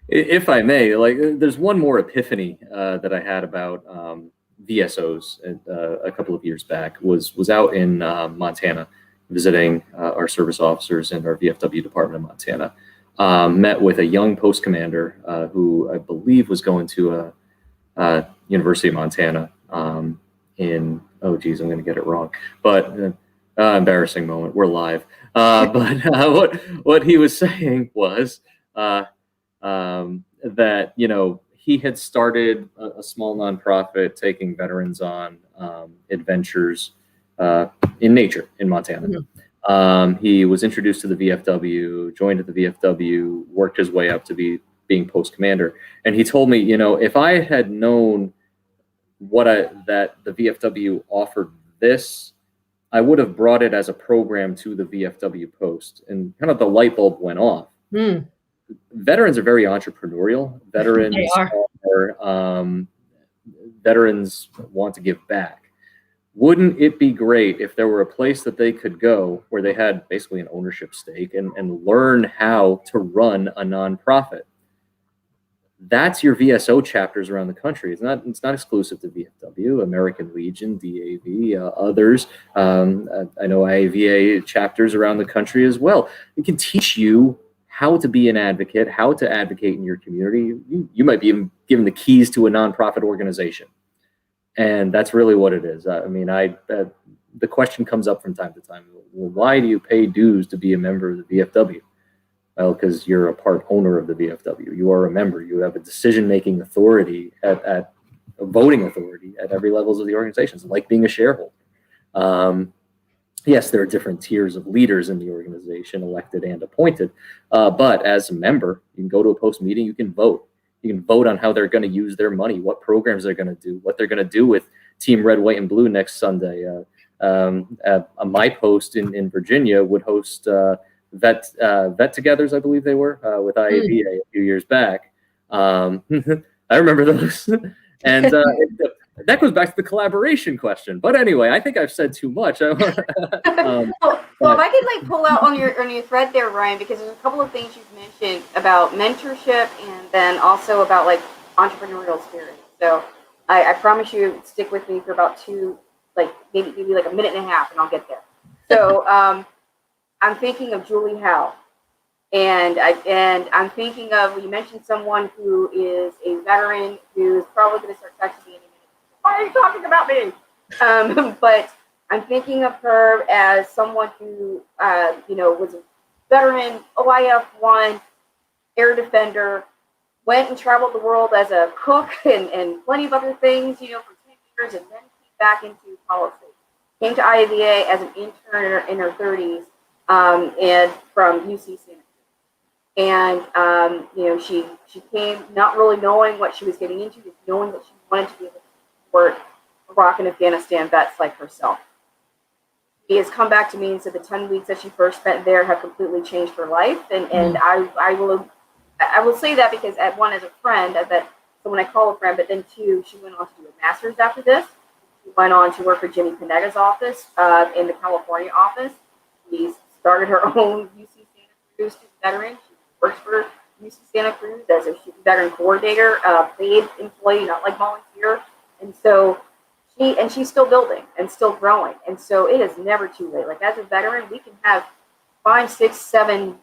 If I may, there's one more epiphany that I had about VSOs a couple of years back. Was out in Montana visiting our service officers in our VFW department in Montana. Met with a young post commander who I believe was going to University of Montana in, oh geez, I'm going to get it wrong, but embarrassing moment. We're live. But what he was saying was that he had started a small nonprofit taking veterans on adventures in nature in Montana. Mm-hmm. He was introduced to the VFW, joined at the VFW, worked his way up to being post commander, and he told me, if I had known that the VFW offered this, I would have brought it as a program to the VFW post, and kind of the light bulb went off. Veterans are very entrepreneurial. Veterans veterans want to give back. Wouldn't it be great if there were a place that they could go where they had basically an ownership stake and learn how to run a nonprofit? That's your VSO chapters around the country. It's not exclusive to VFW, American Legion, DAV, others. I know IAVA chapters around the country as well. It can teach you how to be an advocate, how to advocate in your community. You might be given the keys to a nonprofit organization. And that's really what it is. I mean, the question comes up from time to time. Well, why do you pay dues to be a member of the VFW? Well, because you're a part owner of the VFW. You are a member. You have a decision-making authority at a voting authority at every levels of the organization. It's like being a shareholder. Yes, there are different tiers of leaders in the organization, elected and appointed. But as a member, you can go to a post meeting, you can vote. You can vote on how they're going to use their money, what programs they're going to do, what they're going to do with Team Red, White, and Blue next Sunday. My post in Virginia would host vet togethers, I believe they were, with IAVA a few years back. I remember those. And that goes back to the collaboration question. But anyway, I think I've said too much. Well, if I could like pull out on your thread there, Ryan, because there's a couple of things you've mentioned about mentorship and then also about like entrepreneurial spirit. So I promise you, stick with me for about maybe like a minute and a half, and I'll get there. So I'm thinking of Julie Howe. And I'm thinking of, you mentioned someone who is a veteran who's probably going to start texting me in a minute. Why are you talking about me? But I'm thinking of her as someone who, was a veteran, OIF-1, air defender, went and traveled the world as a cook and plenty of other things, for 10 years, and then came back into politics. Came to IAVA as an intern in her 30s, and from UC Santa. And, she came not really knowing what she was getting into, just knowing that she wanted to be able to support Iraq and Afghanistan vets like herself. She has come back to me and said the 10 weeks that she first spent there have completely changed her life. And I will say that because one, as a friend, so when I call a friend, but then two, she went on to do a master's after this. She went on to work for Jimmy Panetta's office in the California office. She started her own UC Santa Cruz student veteran. Works for UC Santa Cruz as a veteran coordinator, paid employee, not like volunteer. And so she's still building and still growing. And so it is never too late. Like as a veteran, we can have 5, 6, 7,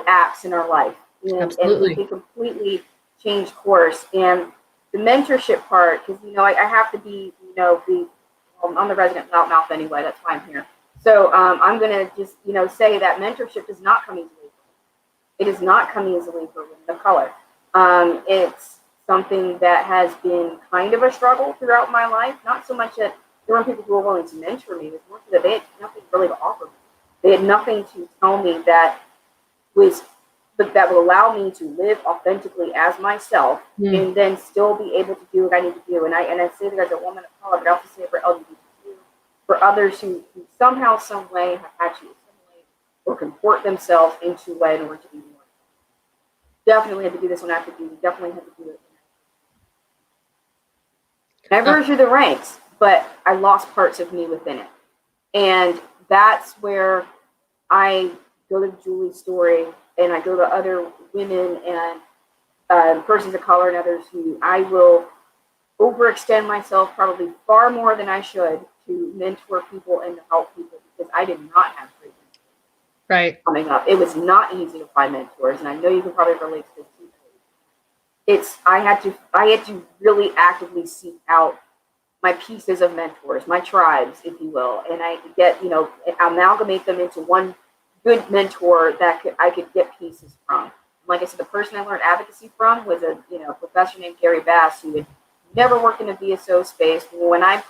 acts in our life. And we can completely change course. And the mentorship part, because, I have to be, I'm the resident loudmouth anyway. That's why I'm here. So I'm going to just, say that mentorship does not come easily. It is not come easily for women of color. It's something that has been kind of a struggle throughout my life. Not so much that there weren't people who were willing to mentor me, it's more that they had nothing really to offer me. They had nothing to tell me that would allow me to live authentically as myself and then still be able to do what I need to do. And I say that as a woman of color, but I also say it for LGBTQ, for others who somehow, some way have had to assimilate or comport themselves into a way in order to be more. Definitely had to do this on active duty. Definitely had to do it. I rose through the ranks, but I lost parts of me within it. And that's where I go to Julie's story, and I go to other women and persons of color and others who I will overextend myself probably far more than I should to mentor people and to help people, because I did not have great mentors coming up. It was not easy to find mentors, and I know you can probably relate to this too. I had to really actively seek out my pieces of mentors, my tribes, if you will, and I could get, amalgamate them into one good mentor that I could get pieces from. Like I said, the person I learned advocacy from was a professor named Gary Bass, who had never worked in a VSO space. When I'm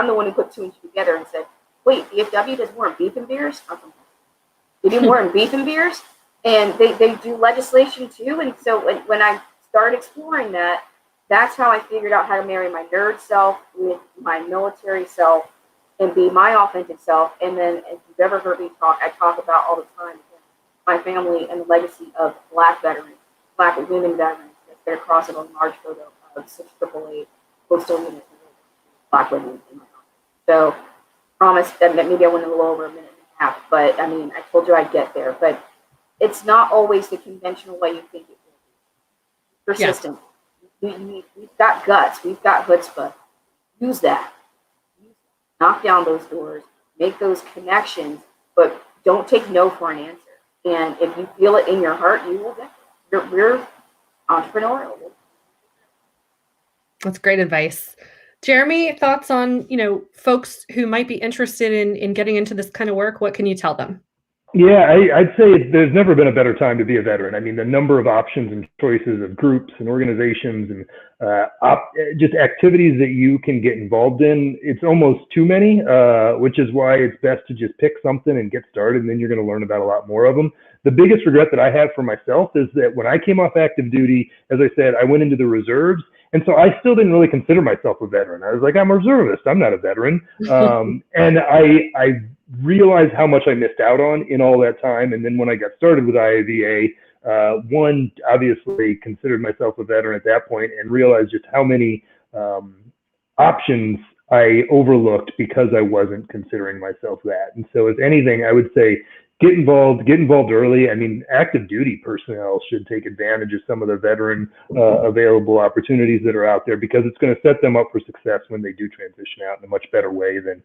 the one who put two and two together and said, wait, VFW does more in beef and beers? They do more in beef and beers, and they do legislation too. And so when I started exploring that, that's how I figured out how to marry my nerd self with my military self and be my authentic self. And then, if you've ever heard me talk, I talk about all the time my family and the legacy of Black veterans, Black women veterans. That's been across a large photo of 6888 postal units, Black women in my office. So, promise that maybe I went a little over a minute and a half, but I mean, I told you I'd get there. But it's not always the conventional way you think it will be. Persistent. Yeah. We've got guts. We've got chutzpah. Use that. Knock down those doors. Make those connections, but don't take no for an answer. And if you feel it in your heart, you will get it. We're entrepreneurial. That's great advice. Jeremy, thoughts on, folks who might be interested in getting into this kind of work? What can you tell them? Yeah, I'd say there's never been a better time to be a veteran. I mean, the number of options and choices of groups and organizations and just activities that you can get involved in, it's almost too many, which is why it's best to just pick something and get started, and then you're going to learn about a lot more of them. The biggest regret that I have for myself is that when I came off active duty, as I said, I went into the reserves. And so I still didn't really consider myself a veteran. I was like, I'm a reservist. I'm not a veteran. And I realized how much I missed out on in all that time. And then when I got started with IAVA, one, obviously considered myself a veteran at that point and realized just how many options I overlooked because I wasn't considering myself that. And so if anything, I would say, get involved early. I mean, active duty personnel should take advantage of some of the veteran available opportunities that are out there, because it's going to set them up for success when they do transition out in a much better way than,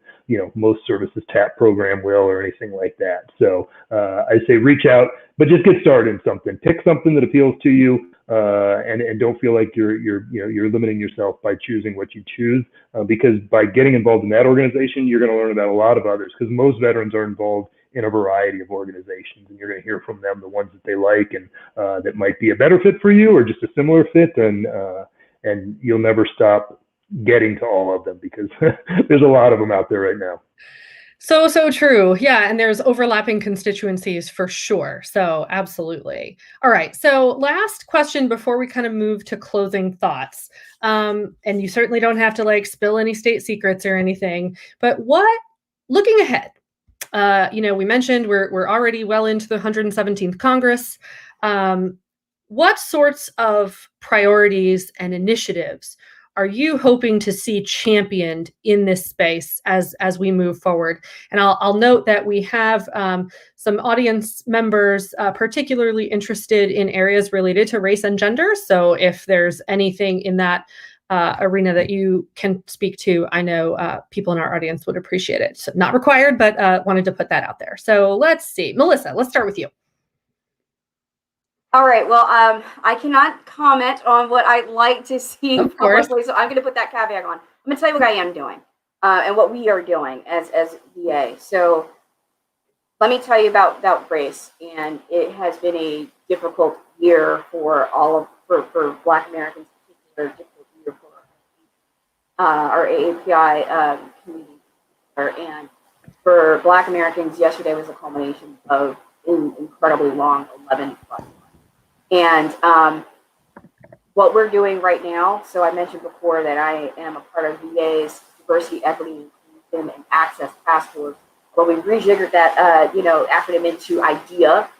most services TAP program will or anything like that. So I say reach out, but just get started in something. Pick something that appeals to you, and don't feel like you're limiting yourself by choosing what you choose, because by getting involved in that organization, you're going to learn about a lot of others, because most veterans are involved in a variety of organizations, and you're going to hear from them the ones that they like and that might be a better fit for you or just a similar fit, and you'll never stop getting to all of them, because there's a lot of them out there right now. So true. Yeah. And there's overlapping constituencies for sure. So absolutely. All right. So last question before we kind of move to closing thoughts. And you certainly don't have to spill any state secrets or anything, but looking ahead, we mentioned we're already well into the 117th Congress. What sorts of priorities and initiatives are you hoping to see championed in this space as we move forward? And I'll note that we have some audience members particularly interested in areas related to race and gender. So if there's anything in that arena that you can speak to, I know people in our audience would appreciate it. So not required, but wanted to put that out there. So let's see. Melissa, let's start with you. All right. Well, I cannot comment on what I'd like to see publicly, so I'm going to put that caveat on. I'm going to tell you what I am doing and what we are doing as VA. So let me tell you about race, and it has been a difficult year for for Black Americans, in particular, difficult year for our AAPI community, and for Black Americans, yesterday was a culmination of an incredibly long 11 plus. And what we're doing right now, so I mentioned before that I am a part of VA's Diversity, Equity, Inclusion, and Access Task Force. Well, we rejiggered that, acronym into IDEA,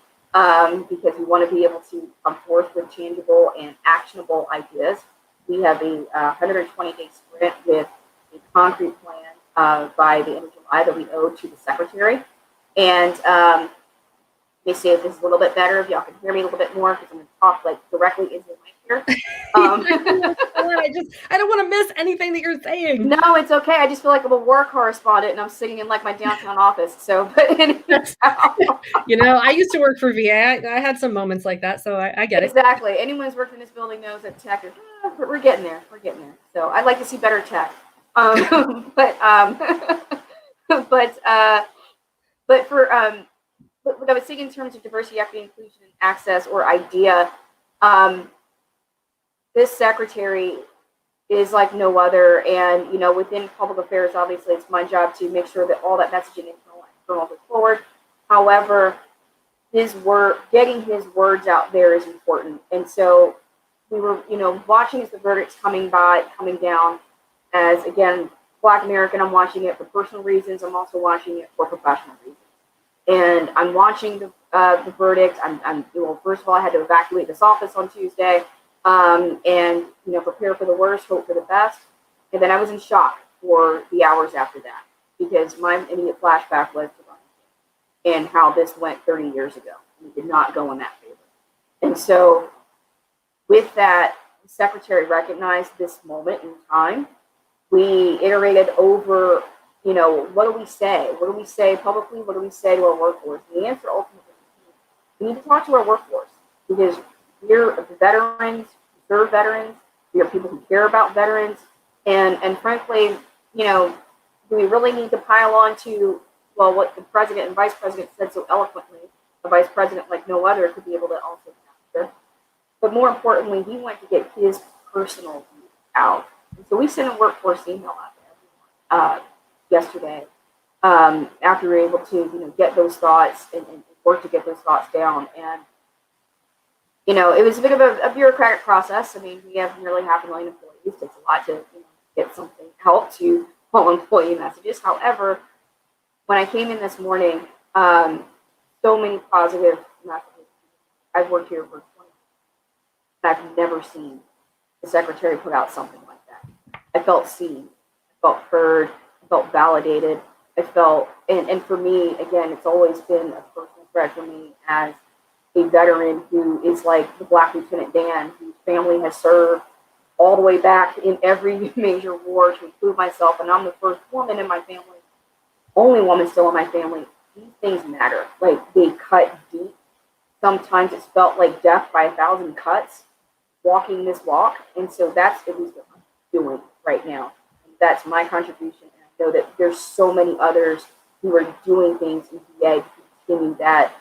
because we want to be able to come forth with tangible and actionable ideas. We have a 120-day sprint with a concrete plan by the end of July that we owe to the Secretary. And let me see if this is a little bit better, if y'all can hear me a little bit more, because I'm going to talk directly into the mic here. I don't want to miss anything that you're saying. No, it's okay. I just feel like I'm a war correspondent and I'm sitting in my downtown office. So, but anyhow. I used to work for VA. I had some moments like that, so I get it. Exactly. Anyone who's worked in this building knows that tech is, we're getting there. We're getting there. So I'd like to see better tech. But what I was saying in terms of diversity, equity, inclusion, and access, or IDEA, this secretary is like no other. And, within public affairs, obviously, it's my job to make sure that all that messaging internal is forward. However, getting his words out there is important. And so we were, watching as the verdict's coming down. As, again, Black American, I'm watching it for personal reasons. I'm also watching it for professional reasons. And I'm watching the verdict. First of all, I had to evacuate this office on Tuesday, and prepare for the worst, hope for the best. And then I was in shock for the hours after that, because my immediate flashback was to Bryant and how this went 30 years ago. We did not go in that favor. And so, with that, the Secretary recognized this moment in time. We iterated over. What do we say? What do we say publicly? What do we say to our workforce? And the answer ultimately we need to talk to our workforce, because we're the veterans, serve veterans, we are people who care about veterans, and frankly, you know, do we really need to pile on to, well, what the president and vice president said so eloquently? A vice president like no other could be able to also capture. But more importantly, he wanted to get his personal view out. And so we sent a workforce email out there yesterday after we were able to, you know, get those thoughts and work to get those thoughts down. And, you know, it was a bit of a bureaucratic process. I mean, we have nearly 500,000 employees. It takes a lot to, you know, get something out to all employee messages. However, when I came in this morning, so many positive messages. I've worked here for 20 years. I've never seen the secretary put out something like that. I felt seen, I felt heard, I felt validated. I felt, and for me, again, it's always been a personal threat for me as a veteran who is like the Black Lieutenant Dan, whose family has served all the way back in every major war to include myself, and I'm the first woman in my family, only woman still in my family. These things matter. Like, they cut deep. Sometimes it's felt like death by 1,000 cuts walking this walk. And so that's at least what I'm doing right now. That's my contribution. And I know that there's so many others who are doing things in VA to continue that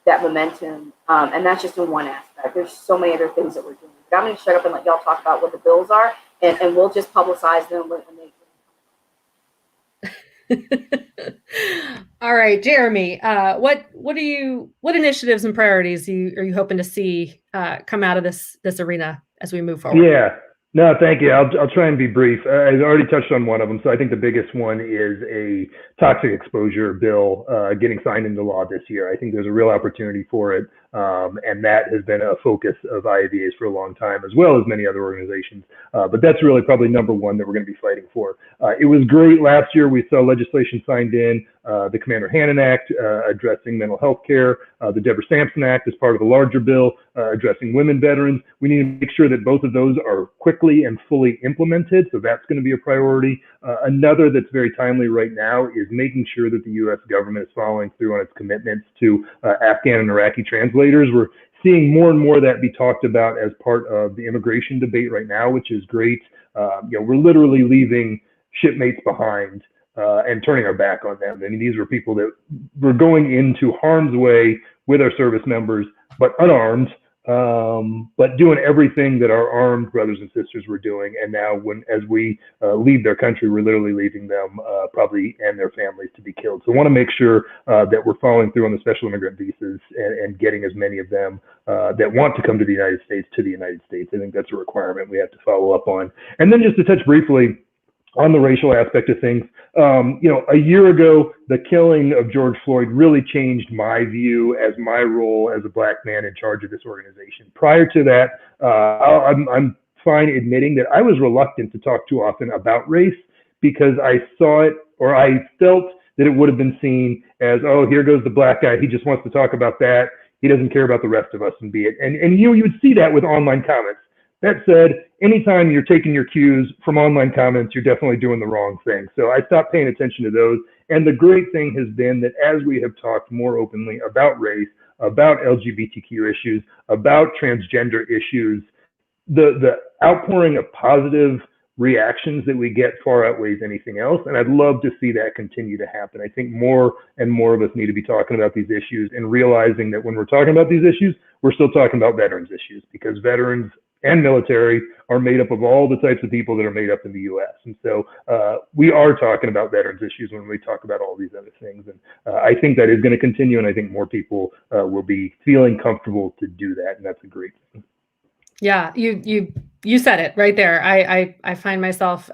momentum. And that's just in one aspect. There's so many other things that we're doing. But I'm going to shut up and let y'all talk about what the bills are, and we'll just publicize them when they. All right, Jeremy, what initiatives and priorities are you hoping to see come out of this arena as we move forward? Yeah, no, thank you. I'll try and be brief. I already touched on one of them. So I think the biggest one is a toxic exposure bill getting signed into law this year. I think there's a real opportunity for it. And that has been a focus of IAVAs for a long time, as well as many other organizations. But that's really probably number one that we're going to be fighting for. It was great last year. We saw legislation signed in, the Commander Hannon Act addressing mental health care, the Deborah Sampson Act as part of the larger bill addressing women veterans. We need to make sure that both of those are quickly and fully implemented. So that's going to be a priority. Another that's very timely right now is making sure that the U.S. government is following through on its commitments to Afghan and Iraqi translators. We're seeing more and more of that be talked about as part of the immigration debate right now, which is great. You know, we're literally leaving shipmates behind and turning our back on them. I mean, these were people that were going into harm's way with our service members, but unarmed, but doing everything that our armed brothers and sisters were doing. And now as we leave their country, we're literally leaving them probably and their families to be killed. So I want to make sure that we're following through on the special immigrant visas and getting as many of them that want to come to the United States to the United States. I think that's a requirement we have to follow up on. And then just to touch briefly on the racial aspect of things, you know, a year ago, the killing of George Floyd really changed my view as my role as a Black man in charge of this organization. Prior to that, I'm fine admitting that I was reluctant to talk too often about race because I saw it, or I felt that it would have been seen as, oh, here goes the Black guy. He just wants to talk about that. He doesn't care about the rest of us, and be it. And you would see that with online comments. That said, anytime you're taking your cues from online comments, you're definitely doing the wrong thing. So I stopped paying attention to those. And the great thing has been that as we have talked more openly about race, about LGBTQ issues, about transgender issues, the outpouring of positive reactions that we get far outweighs anything else. And I'd love to see that continue to happen. I think more and more of us need to be talking about these issues and realizing that when we're talking about these issues, we're still talking about veterans issues, because veterans and military are made up of all the types of people that are made up in the U.S. And so we are talking about veterans issues when we talk about all these other things. And I think that is going to continue, and I think more people will be feeling comfortable to do that, and that's a great thing. Yeah, you said it right there. I find myself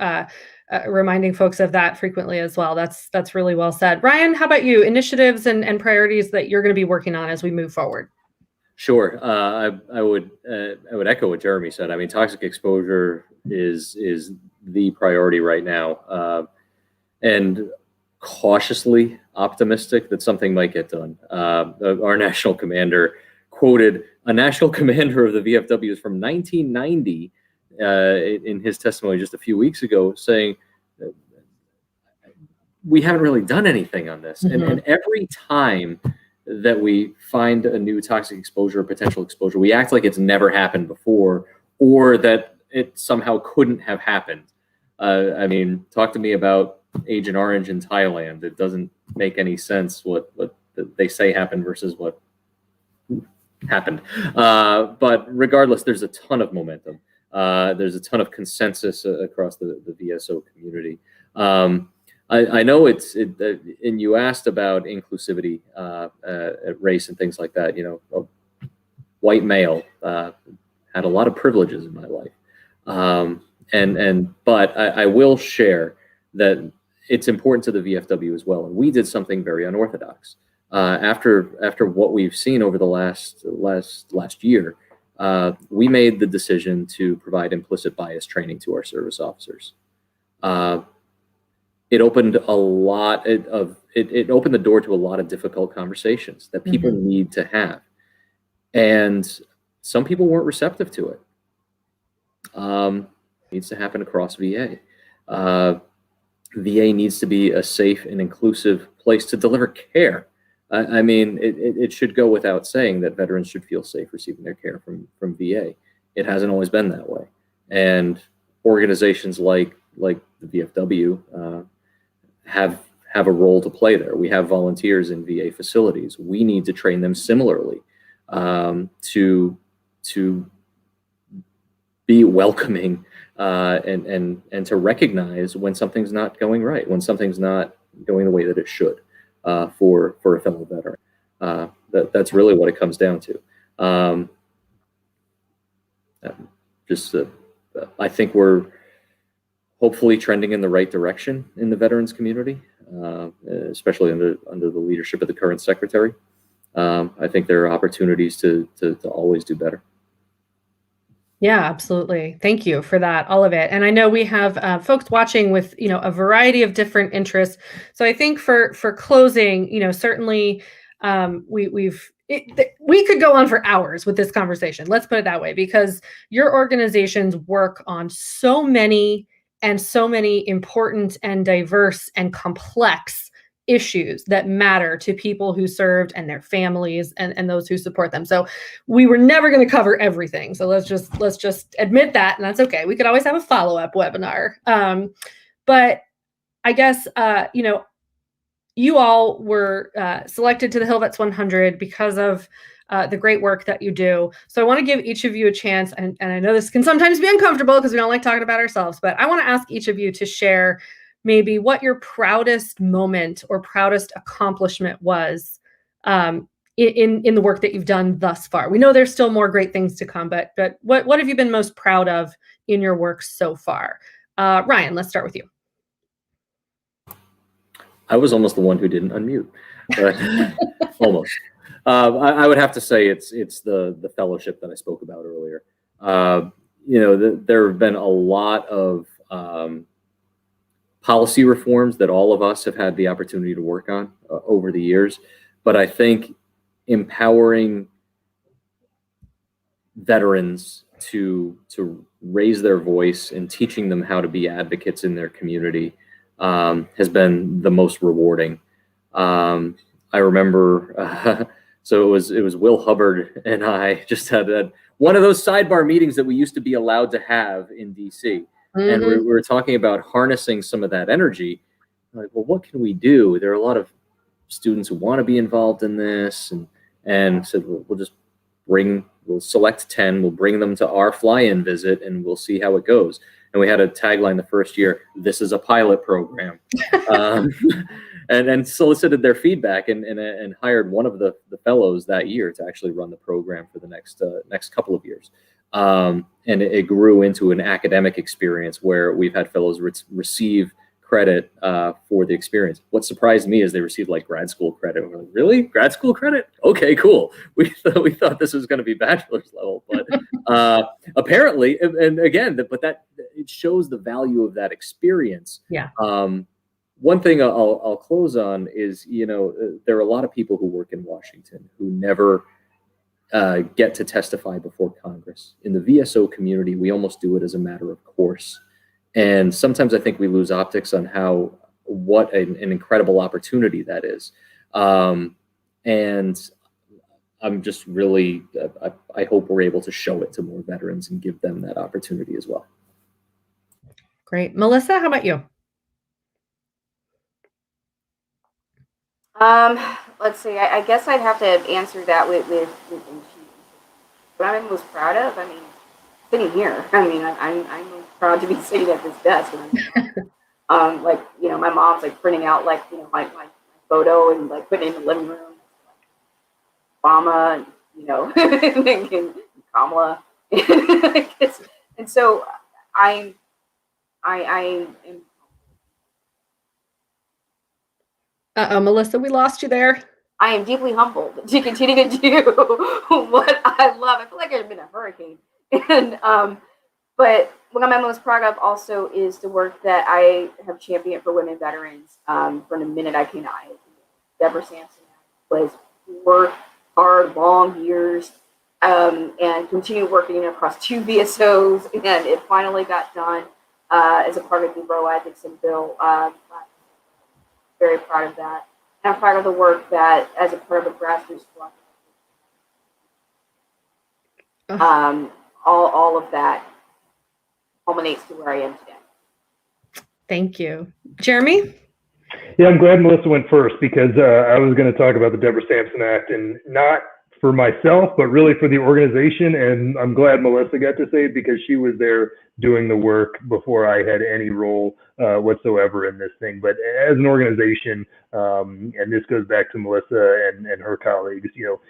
reminding folks of that frequently as well. That's really well said. Ryan, how about you? Initiatives and priorities that you're going to be working on as we move forward? Sure. I would echo what Jeremy said. I mean, toxic exposure is the priority right now, and cautiously optimistic that something might get done. Our national commander quoted a national commander of the VFWs from 1990 in his testimony just a few weeks ago, saying, we haven't really done anything on this. Mm-hmm. And every time that we find a new toxic exposure or potential exposure, we act like it's never happened before, or that it somehow couldn't have happened. I mean, talk to me about Agent Orange in Thailand. It doesn't make any sense what they say happened versus what happened. But regardless, there's a ton of momentum. There's a ton of consensus across the VSO community. I know and you asked about inclusivity, race and things like that. You know, a white male, had a lot of privileges in my life. But I will share that it's important to the VFW as well. And we did something very unorthodox. After what we've seen over the last year, we made the decision to provide implicit bias training to our service officers. It opened a lot of it opened the door to a lot of difficult conversations that people need to have, and some people weren't receptive to it. Needs to happen across VA. VA needs to be a safe and inclusive place to deliver care. I mean, it should go without saying that veterans should feel safe receiving their care from VA. It hasn't always been that way, and organizations like the VFW have a role to play there. We have volunteers in VA facilities. We need to train them similarly to be welcoming and to recognize when something's not going right, when something's not going the way that it should for a fellow veteran. That's really what it comes down to. I think we're hopefully trending in the right direction in the veterans community, especially under the leadership of the current secretary. I think there are opportunities to always do better. Yeah, absolutely. Thank you for that, all of it. And I know we have folks watching with, a variety of different interests. So I think for closing, certainly we could go on for hours with this conversation. Let's put it that way, because your organizations work on so many important and diverse and complex issues that matter to people who served and their families and those who support them. So we were never going to cover everything. So let's just admit that, and that's okay. We could always have a follow-up webinar. But I guess, you all were selected to the HillVets 100 because of the great work that you do. So I want to give each of you a chance, and I know this can sometimes be uncomfortable because we don't like talking about ourselves, but I want to ask each of you to share maybe what your proudest moment or proudest accomplishment was in the work that you've done thus far. We know there's still more great things to come, but what have you been most proud of in your work so far? Ryan, let's start with you. I was almost the one who didn't unmute, but almost. I would have to say it's the fellowship that I spoke about earlier. There have been a lot of policy reforms that all of us have had the opportunity to work on over the years, but I think empowering veterans to raise their voice and teaching them how to be advocates in their community has been the most rewarding. I remember, so it was Will Hubbard and I just had one of those sidebar meetings that we used to be allowed to have in DC. And we were talking about harnessing some of that energy. Like, well, what can we do? There are a lot of students who want to be involved in this, and said, we'll select 10, we'll bring them to our fly-in visit, and we'll see how it goes. And we had a tagline the first year: "This is a pilot program," and solicited their feedback and hired one of the fellows that year to actually run the program for the next couple of years. And it grew into an academic experience where we've had fellows receive credit for the experience. What surprised me is they received like grad school credit. We're like, really? Grad school credit? Okay, cool. We thought this was going to be bachelor's level, but apparently, and again, but that it shows the value of that experience. Yeah. One thing I'll close on is, there are a lot of people who work in Washington who never get to testify before Congress. In the VSO community, we almost do it as a matter of course. And sometimes I think we lose optics on what an incredible opportunity that is. And I'm just really, I hope we're able to show it to more veterans and give them that opportunity as well. Great. Melissa, how about you? Let's see. I guess I'd have to answer that with what I'm most proud of. I mean, sitting here. I mean, I'm most proud to be sitting at this desk. And like, you know, my mom's like printing out like, you know, my photo and like putting it in the living room. Obama, and, you know, and Kamala, and so I am. Melissa, we lost you there. I am deeply humbled to continue to do what I love. I feel like I've been a hurricane, and but what I'm most proud of also is the work that I have championed for women veterans from the minute I came to IAVA. Deborah Sampson was 4 hard, long years, and continued working across 2 VSOs, and it finally got done as a part of the Roe Atkinson bill. Very proud of that. And I'm proud of the work that, as a part of a grassroots block, all of that culminates to where I am today. Thank you. Jeremy? Yeah, I'm glad Melissa went first because I was going to talk about the Deborah Sampson Act, and not for myself, but really for the organization. And I'm glad Melissa got to say it because she was there doing the work before I had any role whatsoever in this thing. But as an organization, and this goes back to Melissa and her colleagues, you know,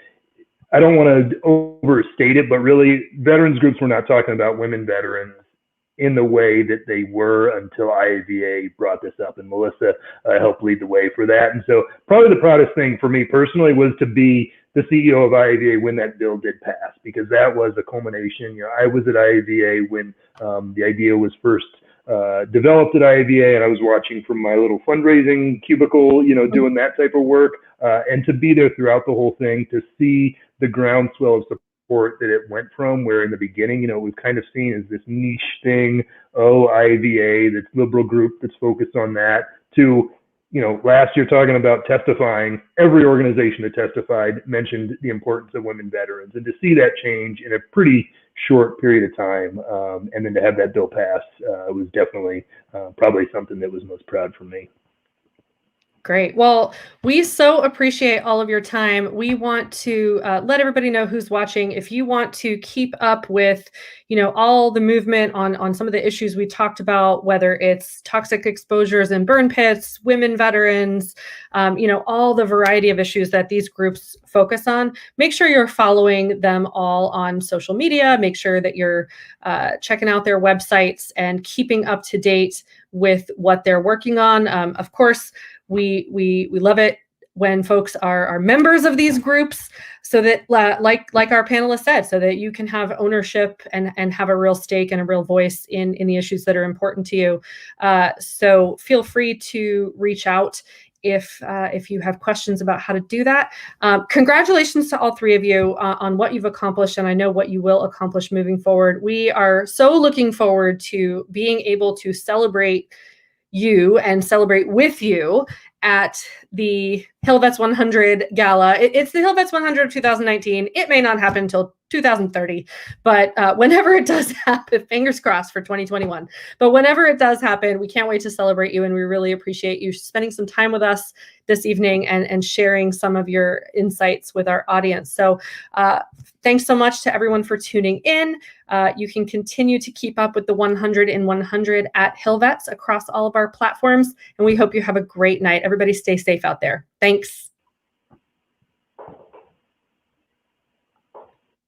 I don't want to overstate it, but really veterans groups were not talking about women veterans in the way that they were until IAVA brought this up, and Melissa helped lead the way for that. And so probably the proudest thing for me personally was to be the CEO of IAVA when that bill did pass, because that was a culmination. You know, I was at IAVA when the idea was first developed at IAVA, and I was watching from my little fundraising cubicle, you know, doing that type of work, and to be there throughout the whole thing, to see the groundswell of support that it went from, where in the beginning, you know, it was kind of seen as this niche thing, IAVA, this liberal group that's focused on that, to, you know, last year talking about testifying, every organization that testified mentioned the importance of women veterans, and to see that change in a pretty short period of time, and then to have that bill pass was definitely probably something that was most proud for me. Great. Well, we so appreciate all of your time. We want to let everybody know who's watching. If you want to keep up with, you know, all the movement on some of the issues we talked about, whether it's toxic exposures in burn pits, women veterans, you know, all the variety of issues that these groups focus on, make sure you're following them all on social media. Make sure that you're checking out their websites and keeping up to date with what they're working on. Of course, we love it when folks are members of these groups, so that like our panelists said, so that you can have ownership and have a real stake and a real voice in the issues that are important to you. So feel free to reach out if you have questions about how to do that. Congratulations to all 3 of you on what you've accomplished, and I know what you will accomplish moving forward. We are so looking forward to being able to celebrate you and celebrate with you at the HillVets 100 Gala. It's the HillVets 100 of 2019. It may not happen until 2030, but whenever it does happen, fingers crossed for 2021, but whenever it does happen, we can't wait to celebrate you, and we really appreciate you spending some time with us this evening and sharing some of your insights with our audience. So thanks so much to everyone for tuning in. You can continue to keep up with the 100 in 100 at HillVets across all of our platforms, and we hope you have a great night. Everybody stay safe out there. Thanks.